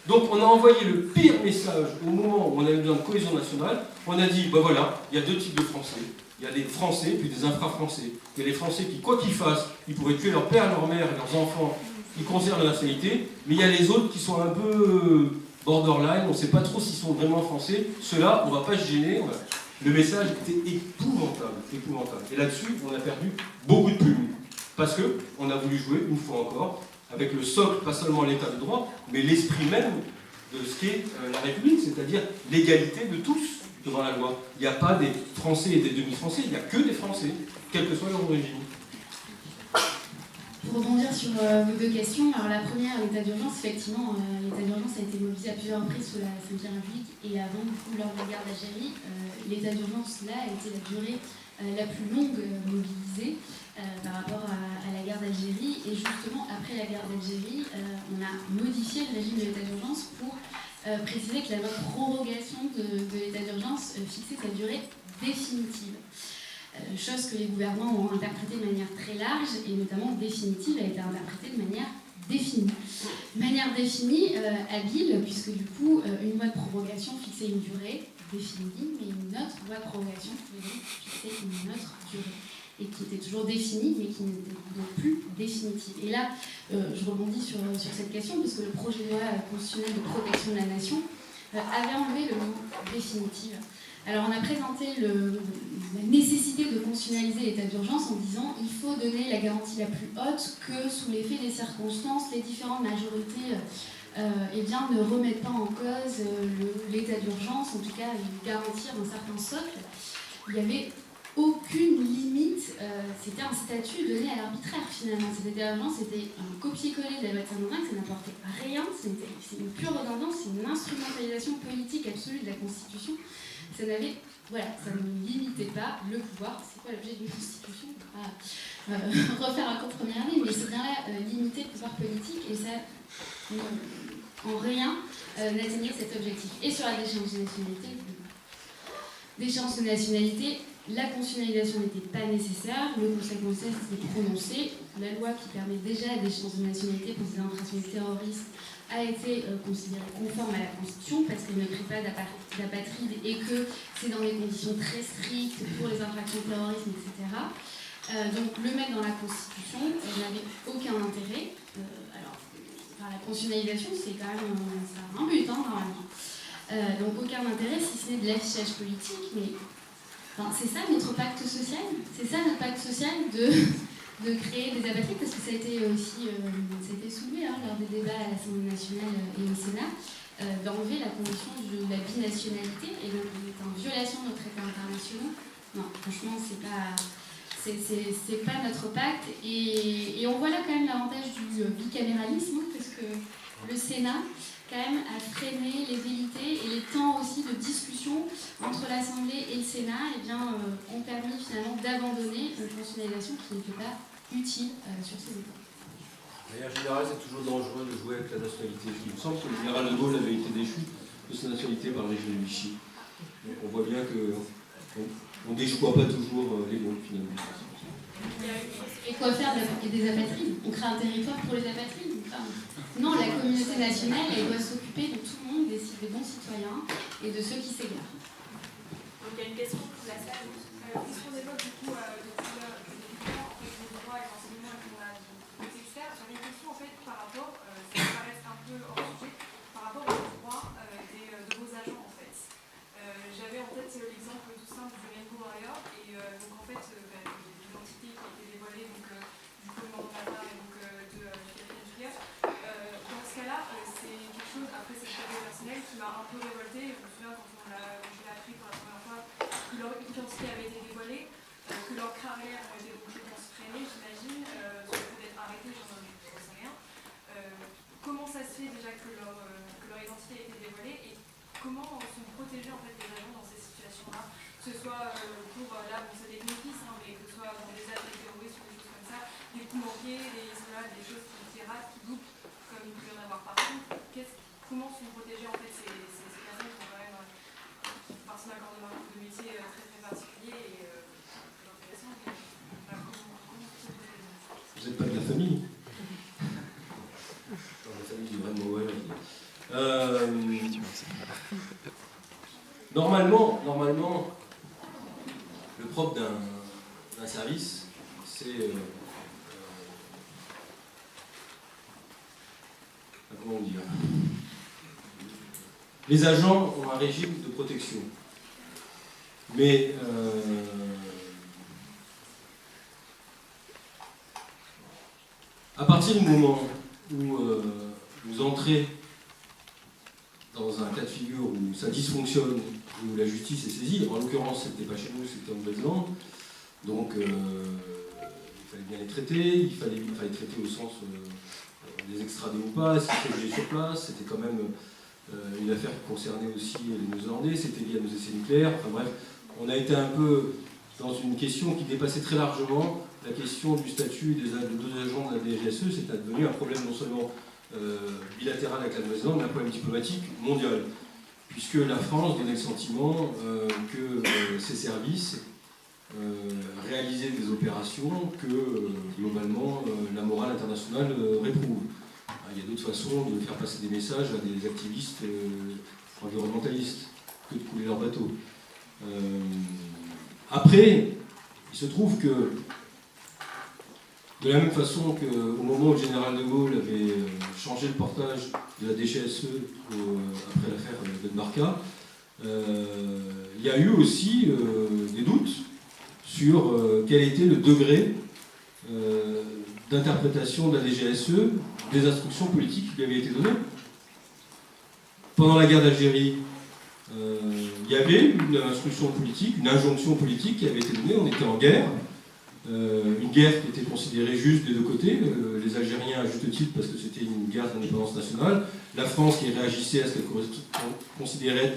Donc on a envoyé le pire message au moment où on avait besoin de cohésion nationale. On a dit, ben voilà, il y a deux types de Français. Il y a des Français puis des infra-Français. Il y a les Français qui, quoi qu'ils fassent, ils pourraient tuer leur père, leur mère et leurs enfants, qui conservent la nationalité. Mais il y a les autres qui sont un peu borderline, on ne sait pas trop s'ils sont vraiment Français. Ceux-là, on ne va pas se gêner. Le message était épouvantable, épouvantable. Et là-dessus, on a perdu beaucoup de plumes. Parce qu'on a voulu jouer, une fois encore, avec le socle, pas seulement l'état de droit, mais l'esprit même de ce qu'est la République, c'est-à-dire l'égalité de tous devant la loi. Il n'y a pas des Français et des demi-Français, il n'y a que des Français, quelle que soit leur origine. Pour rebondir sur vos deux questions, alors la première, l'état d'urgence, effectivement, l'état d'urgence a été mobilisé à plusieurs reprises sous la Ve République et avant, du coup, lors de la guerre d'Algérie, l'état d'urgence, là, a été la durée la plus longue mobilisée par rapport à la guerre d'Algérie. Et justement, après la guerre d'Algérie, on a modifié le régime de l'état d'urgence pour préciser que la loi de prorogation de l'état d'urgence fixait sa durée définitive. Chose que les gouvernants ont interprétée de manière très large, et notamment définitive a été interprétée de manière définie. Manière définie, habile, puisque du coup, une loi de prorogation fixait une durée définie, mais une autre loi de prorogation fixait une autre durée, et qui était toujours définie, mais qui n'était donc plus définitive. Et là, je rebondis sur cette question, parce que le projet de loi constitutionnel de protection de la nation avait enlevé le mot définitive. Alors on a présenté la nécessité de constitutionnaliser l'état d'urgence en disant qu'il faut donner la garantie la plus haute que sous l'effet des circonstances, les différentes majorités ne remettent pas en cause l'état d'urgence, en tout cas garantir un certain socle. Il n'y avait aucune limite, c'était un statut donné à l'arbitraire finalement. Cet état d'urgence, c'était un copier-coller de la loi de 1905, ça n'apportait rien, c'est une pure redondance, c'est une instrumentalisation politique absolue de la Constitution. Ça ne limitait pas le pouvoir. C'est quoi l'objet d'une constitution? Refaire un cours de première année, mais c'est bien là limiter le pouvoir politique et ça, en rien, n'atteignait cet objectif. Et sur la déchéance de nationalité, la constitutionnalisation n'était pas nécessaire. Le Conseil constitutionnel s'est prononcé. La loi qui permet déjà la déchéance de nationalité pour des infractions terroristes a été considérée conforme à la Constitution parce qu'elle ne crée pas d'apatride et que c'est dans des conditions très strictes pour les infractions terroristes, etc. Donc le mettre dans la Constitution n'avait aucun intérêt. La constitutionnalisation, c'est quand même ça a un but, normalement. Donc aucun intérêt, si ce n'est de l'affichage politique, mais c'est ça notre pacte social. C'est ça notre pacte social de créer des apatrides, parce que ça a été aussi soulevé lors des débats à l'Assemblée nationale et au Sénat, d'enlever la condition de la binationalité, et donc on est en violation de nos traités internationaux. Non, franchement, c'est pas notre pacte, et on voit là quand même l'avantage du bicaméralisme, parce que le Sénat quand même a freiné les velléités et les temps aussi de discussion entre l'Assemblée et le Sénat ont permis finalement d'abandonner une constitutionnalisation qui n'était pas utile sur ces états. En général, c'est toujours dangereux de jouer avec la nationalité. Il me semble que le général de Gaulle avait été déchu de sa nationalité par le régime de Vichy. Donc on voit bien qu'on ne déchoit pas toujours les bons finalement. Et quoi faire des apatrides? On crée un territoire pour les apatrides? Non, la communauté nationale, elle doit s'occuper de tout le monde, des bons citoyens et de ceux qui s'égarent. Donc il y a une question pour la salle. Puisqu'on évoque du coup depuis le droit et l'enseignement et qu'on a des experts, j'avais une question en fait par rapport, ça reste un peu hors sujet, par rapport aux droits de vos agents en fait. J'avais en tête l'exemple tout simple du Rainbow Warrior et donc en fait l'identité qui a été dévoilée donc, du commandant Lazare et donc du capitaine Juliette. Dans ce cas-là, c'est quelque chose, après cette période personnelle, qui m'a un peu révoltée. Je me souviens quand je l'ai appris pour la première fois, que leur identité avait été dévoilée, que leur carrière avait été, je pense, freinée, j'imagine. identité a été dévoilée et comment sont protégés en fait les agents dans ces situations-là, que ce soit pour là bon c'est des bénéfices, hein, mais que ce soit dans des actes terroristes ou des choses comme ça, des coups manqués, des choses qui ratent, qui loupent, comme il peut y en avoir partout. Comment sont protégés en fait ces personnes qui ont quand même partie d'un corps de métier très très particulier et très intéressant. Vous n'êtes pas de la famille? Dans la famille du Rainbow Warrior. Normalement, le propre d'un service, c'est comment dire, les agents ont un régime de protection, mais à partir du moment où vous entrez dans un cas de figure où ça dysfonctionne, où la justice est saisie, en l'occurrence c'était pas chez nous, c'était en Nouvelle-Zélande, donc il fallait bien les traiter, il fallait traiter au sens des extradés ou pas, est-ce qu'ils étaient jugés sur place, c'était quand même une affaire qui concernait aussi les Néo-Zélandais, c'était lié à nos essais nucléaires, enfin bref, on a été un peu dans une question qui dépassait très largement la question du statut des deux agents de la DGSE, c'est devenu un problème non seulement bilatéral avec la Nouvelle-Zélande, mais un problème diplomatique mondial, puisque la France donnait le sentiment que ses services réalisaient des opérations que globalement la morale internationale réprouve. Il y a d'autres façons de faire passer des messages à des activistes environnementalistes que de couler leur bateau. Après, il se trouve que de la même façon qu'au moment où le général de Gaulle avait changé le portage de la DGSE après l'affaire Benmarca, il y a eu aussi des doutes sur quel était le degré d'interprétation de la DGSE des instructions politiques qui lui avaient été données. Pendant la guerre d'Algérie, il y avait une instruction politique, une injonction politique qui avait été donnée, on était en guerre. Une guerre qui était considérée juste des deux côtés, les Algériens à juste titre parce que c'était une guerre d'indépendance nationale, la France qui réagissait à ce qu'elle considérait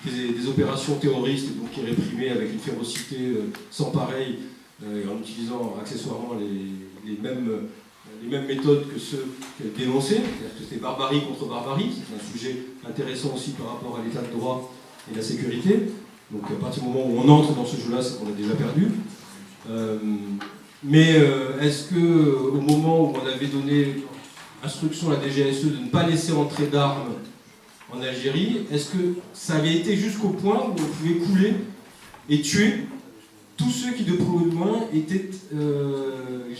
des opérations terroristes et donc qui réprimait avec une férocité sans pareil et en utilisant accessoirement les mêmes méthodes que ceux qu'elle dénonçait, c'est-à-dire que c'était barbarie contre barbarie, c'est un sujet intéressant aussi par rapport à l'état de droit et la sécurité, donc à partir du moment où on entre dans ce jeu-là, c'est qu'on a déjà perdu. Mais est-ce qu'au moment où on avait donné instruction à la DGSE de ne pas laisser entrer d'armes en Algérie, est-ce que ça avait été jusqu'au point où on pouvait couler et tuer tous ceux qui de près ou de loin étaient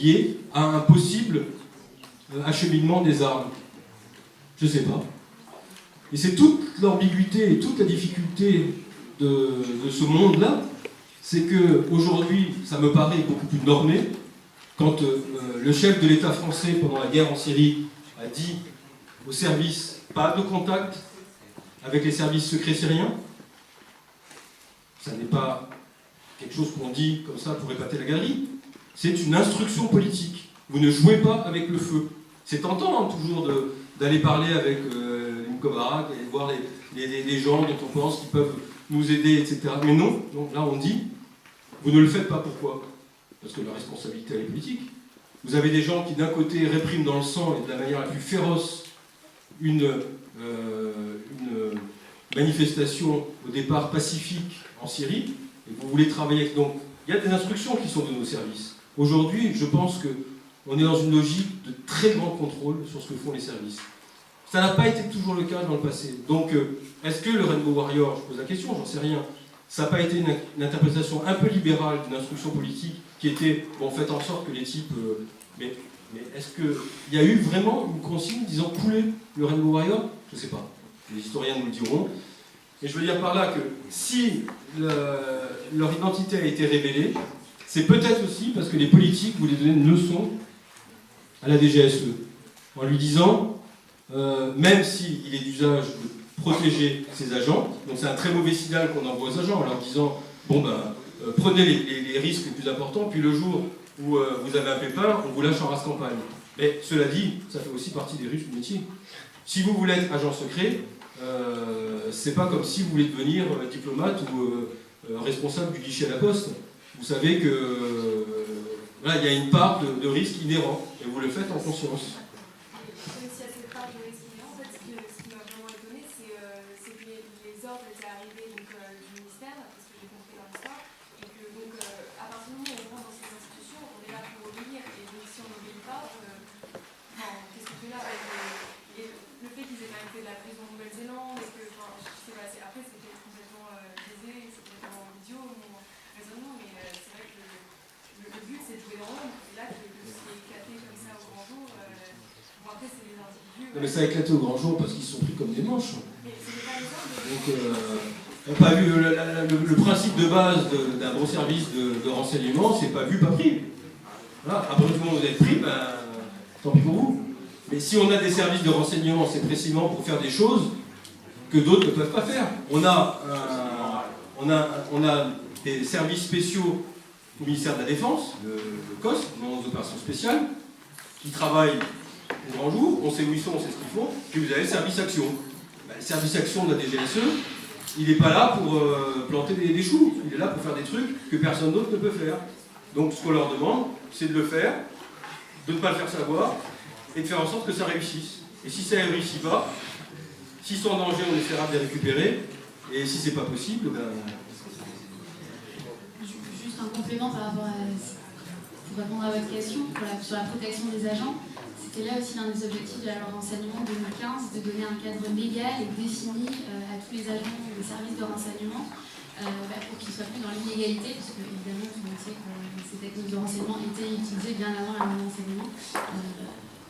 liés à un possible acheminement des armes? Je ne sais pas. Et c'est toute l'ambiguïté et toute la difficulté de ce monde-là, c'est qu'aujourd'hui, ça me paraît beaucoup plus normé, quand le chef de l'État français, pendant la guerre en Syrie, a dit aux services, pas de contact avec les services secrets syriens. Ça n'est pas quelque chose qu'on dit comme ça pour épater la galerie, c'est une instruction politique. Vous ne jouez pas avec le feu. C'est tentant hein, toujours d'aller parler avec les Moukobarak et voir les gens dont on pense qu'ils peuvent nous aider, etc. Mais non, donc là on dit, vous ne le faites pas, pourquoi? Parce que la responsabilité elle est politique. Vous avez des gens qui d'un côté répriment dans le sang et de la manière la plus féroce une manifestation au départ pacifique en Syrie, et vous voulez travailler avec... Donc il y a des instructions qui sont de nos services. Aujourd'hui, je pense qu'on est dans une logique de très grand contrôle sur ce que font les services. Ça n'a pas été toujours le cas dans le passé. Donc, est-ce que le Rainbow Warrior, je pose la question, j'en sais rien, ça n'a pas été une interprétation un peu libérale d'une instruction politique qui était, bon, faites en sorte que les types... mais est-ce qu'il y a eu vraiment une consigne disant couler le Rainbow Warrior? Je ne sais pas. Les historiens nous le diront. Et je veux dire par là que si leur identité a été révélée, c'est peut-être aussi parce que les politiques voulaient donner une leçon à la DGSE, en lui disant, même s'il est d'usage de protéger ses agents, donc c'est un très mauvais signal qu'on envoie aux agents, en leur disant, bon ben, prenez les risques les plus importants, puis le jour où vous avez un pépin, on vous lâche en race campagne. Mais cela dit, ça fait aussi partie des risques du métier. Si vous voulez être agent secret, c'est pas comme si vous voulez devenir diplomate ou responsable du guichet à la poste. Vous savez que là, il y a une part de risque inhérent, et vous le faites en conscience. Même si à cette part de risque inhérent, en fait, ce qui m'a vraiment étonné, c'est que les ordres étaient arrivés donc, du ministère, parce que j'ai compris dans l'histoire, et que donc à partir du moment où on rentre dans ces institutions, on est là pour obéir, et donc si on n'obéit pas, qu'est-ce qu'on fait là? Et le fait qu'ils aient pas été de la prison en Nouvelle-Zélande, et que, je sais pas, après c'était complètement biaisé, c'était complètement idiot mon raisonnement, mais c'est vrai que le but c'est de jouer dans l'ombre, et là que c'est éclaté comme ça au grand jour, bon après c'est les individus. Non, mais ça a éclaté au grand jour parce qu'ils se sont pris comme des manches. Mais c'était pas les ordres. Donc, on n'a pas vu le principe de base d'un bon service de renseignement, c'est pas vu, pas pris. Voilà. Après tout le monde vous êtes pris, ben, tant pis pour vous. Mais si on a des services de renseignement, c'est précisément pour faire des choses que d'autres ne peuvent pas faire. On a des services spéciaux au ministère de la Défense, le COS, les opérations spéciales, qui travaillent au grand jour, on sait où ils sont, on sait ce qu'ils font, puis vous avez le service action. Ben, le service action de la DGSE, il n'est pas là pour planter des choux, il est là pour faire des trucs que personne d'autre ne peut faire. Donc ce qu'on leur demande, c'est de le faire, de ne pas le faire savoir, et de faire en sorte que ça réussisse. Et si ça ne réussit pas, s'ils sont en danger, on essaiera de les récupérer, et si c'est pas possible, ben... Juste un complément par rapport pour répondre à votre question, sur la protection des agents. C'était là aussi l'un des objectifs de la loi renseignement 2015, de donner un cadre légal et défini à tous les agents des services de renseignement pour qu'ils soient plus dans l'inégalité, parce que évidemment tout le monde sait que ces techniques de renseignement étaient utilisées bien avant la loi renseignement.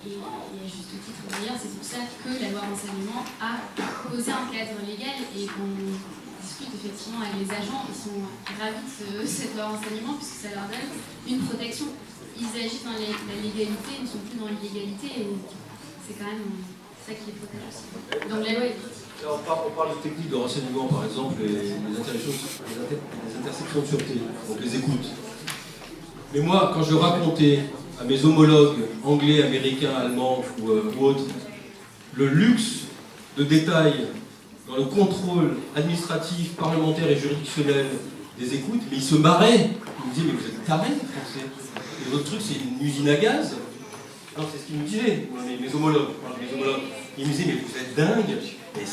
Et à juste titre d'ailleurs, c'est pour ça que la loi renseignement a posé un cadre légal et qu'on discute effectivement avec les agents. Ils sont ravis de cette loi renseignement puisque ça leur donne une protection. Ils agissent dans la légalité, ils ne sont plus dans l'illégalité et c'est quand même ça qui les protège aussi. Donc la loi est pratique. On parle de techniques de renseignement, par exemple, les interceptions de sûreté, donc les écoutes. Mais moi, quand je racontais à mes homologues anglais, américains, allemands ou autres, le luxe de détails dans le contrôle administratif, parlementaire et juridictionnel des écoutes, mais ils se marraient. Ils me disaient, mais vous êtes tarés, les Français. Et votre truc, c'est une usine à gaz. Non, c'est ce qu'ils me disaient, mes homologues. Ils me disaient, mais vous êtes dingues. Mais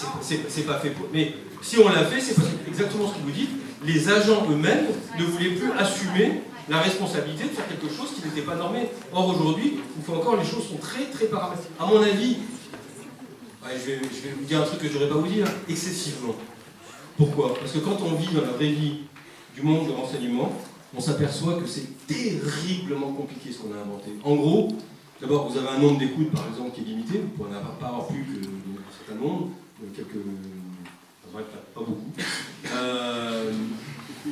c'est pas fait pour... Mais si on l'a fait, c'est parce que, exactement ce que vous dites, les agents eux-mêmes ne voulaient plus assumer la responsabilité de faire quelque chose qui n'était pas normé. Or, aujourd'hui, une fois encore, les choses sont très, très paramétrées. À mon avis, je vais vous dire un truc que je n'aurais pas vous dire, excessivement. Pourquoi? Parce que quand on vit dans la vraie vie du monde de renseignement, on s'aperçoit que c'est terriblement compliqué ce qu'on a inventé. En gros, d'abord, vous avez un nombre d'écoutes, par exemple, qui est limité. Vous pouvez en avoir plus que un certain nombre, quelques... Bref, pas beaucoup.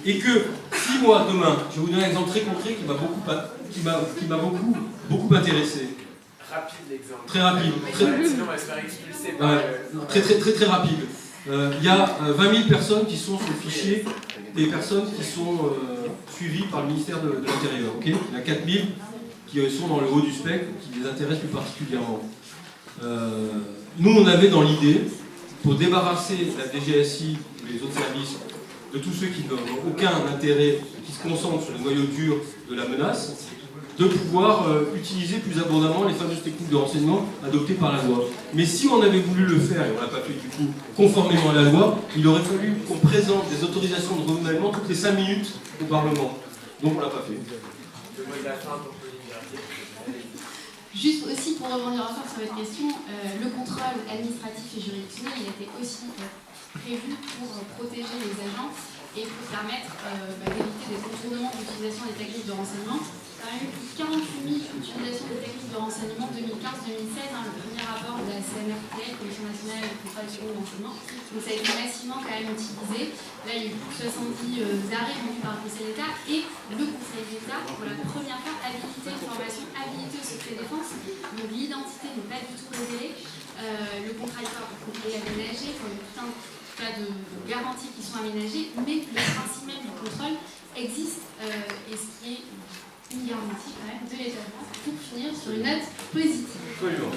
Et que si moi, demain, je vais vous donner un exemple très concret qui m'a beaucoup intéressé. Rapide l'exemple. Très rapide. Sinon, on va se faire expulser par... Très rapide. Il y a 20 000 personnes qui sont sur le fichier des personnes qui sont suivies par le ministère de l'Intérieur. Okay, il y en a 4 000 qui sont dans le haut du spectre, qui les intéressent plus particulièrement. Nous, on avait dans l'idée, pour débarrasser la DGSI ou les autres services de tous ceux qui n'ont aucun intérêt, qui se concentrent sur le noyau dur de la menace, de pouvoir utiliser plus abondamment les fameuses techniques de renseignement adoptées par la loi. Mais si on avait voulu le faire, et on ne l'a pas fait du coup, conformément à la loi, il aurait fallu qu'on présente des autorisations de renouvellement toutes les 5 minutes au Parlement. Donc on ne l'a pas fait. Juste aussi pour rebondir encore sur votre question, le contrôle administratif et juridictionnel il a été aussi prévu pour protéger les agents et pour permettre d'éviter des contournements d'utilisation des techniques de renseignement. Il y a eu plus de 48 000 utilisations des techniques de renseignement 2015-2016, le premier rapport de la CNRTL, Commission nationale de contrôle du renseignement. Donc ça a été massivement quand même utilisé. Là, il y a eu plus de 70 arrêts rendus par le Conseil d'État et le Conseil d'État, pour la première fois, habilité une formation habilitée au secret défense. Donc l'identité n'est pas du tout révélée. Le contradictoire est aménagé, il y a tout un tas de garanties qui sont aménagées, mais le principe même du contrôle existe et ce qui est une garantie quand même de l'État de France pour finir sur une note positive. Absolument.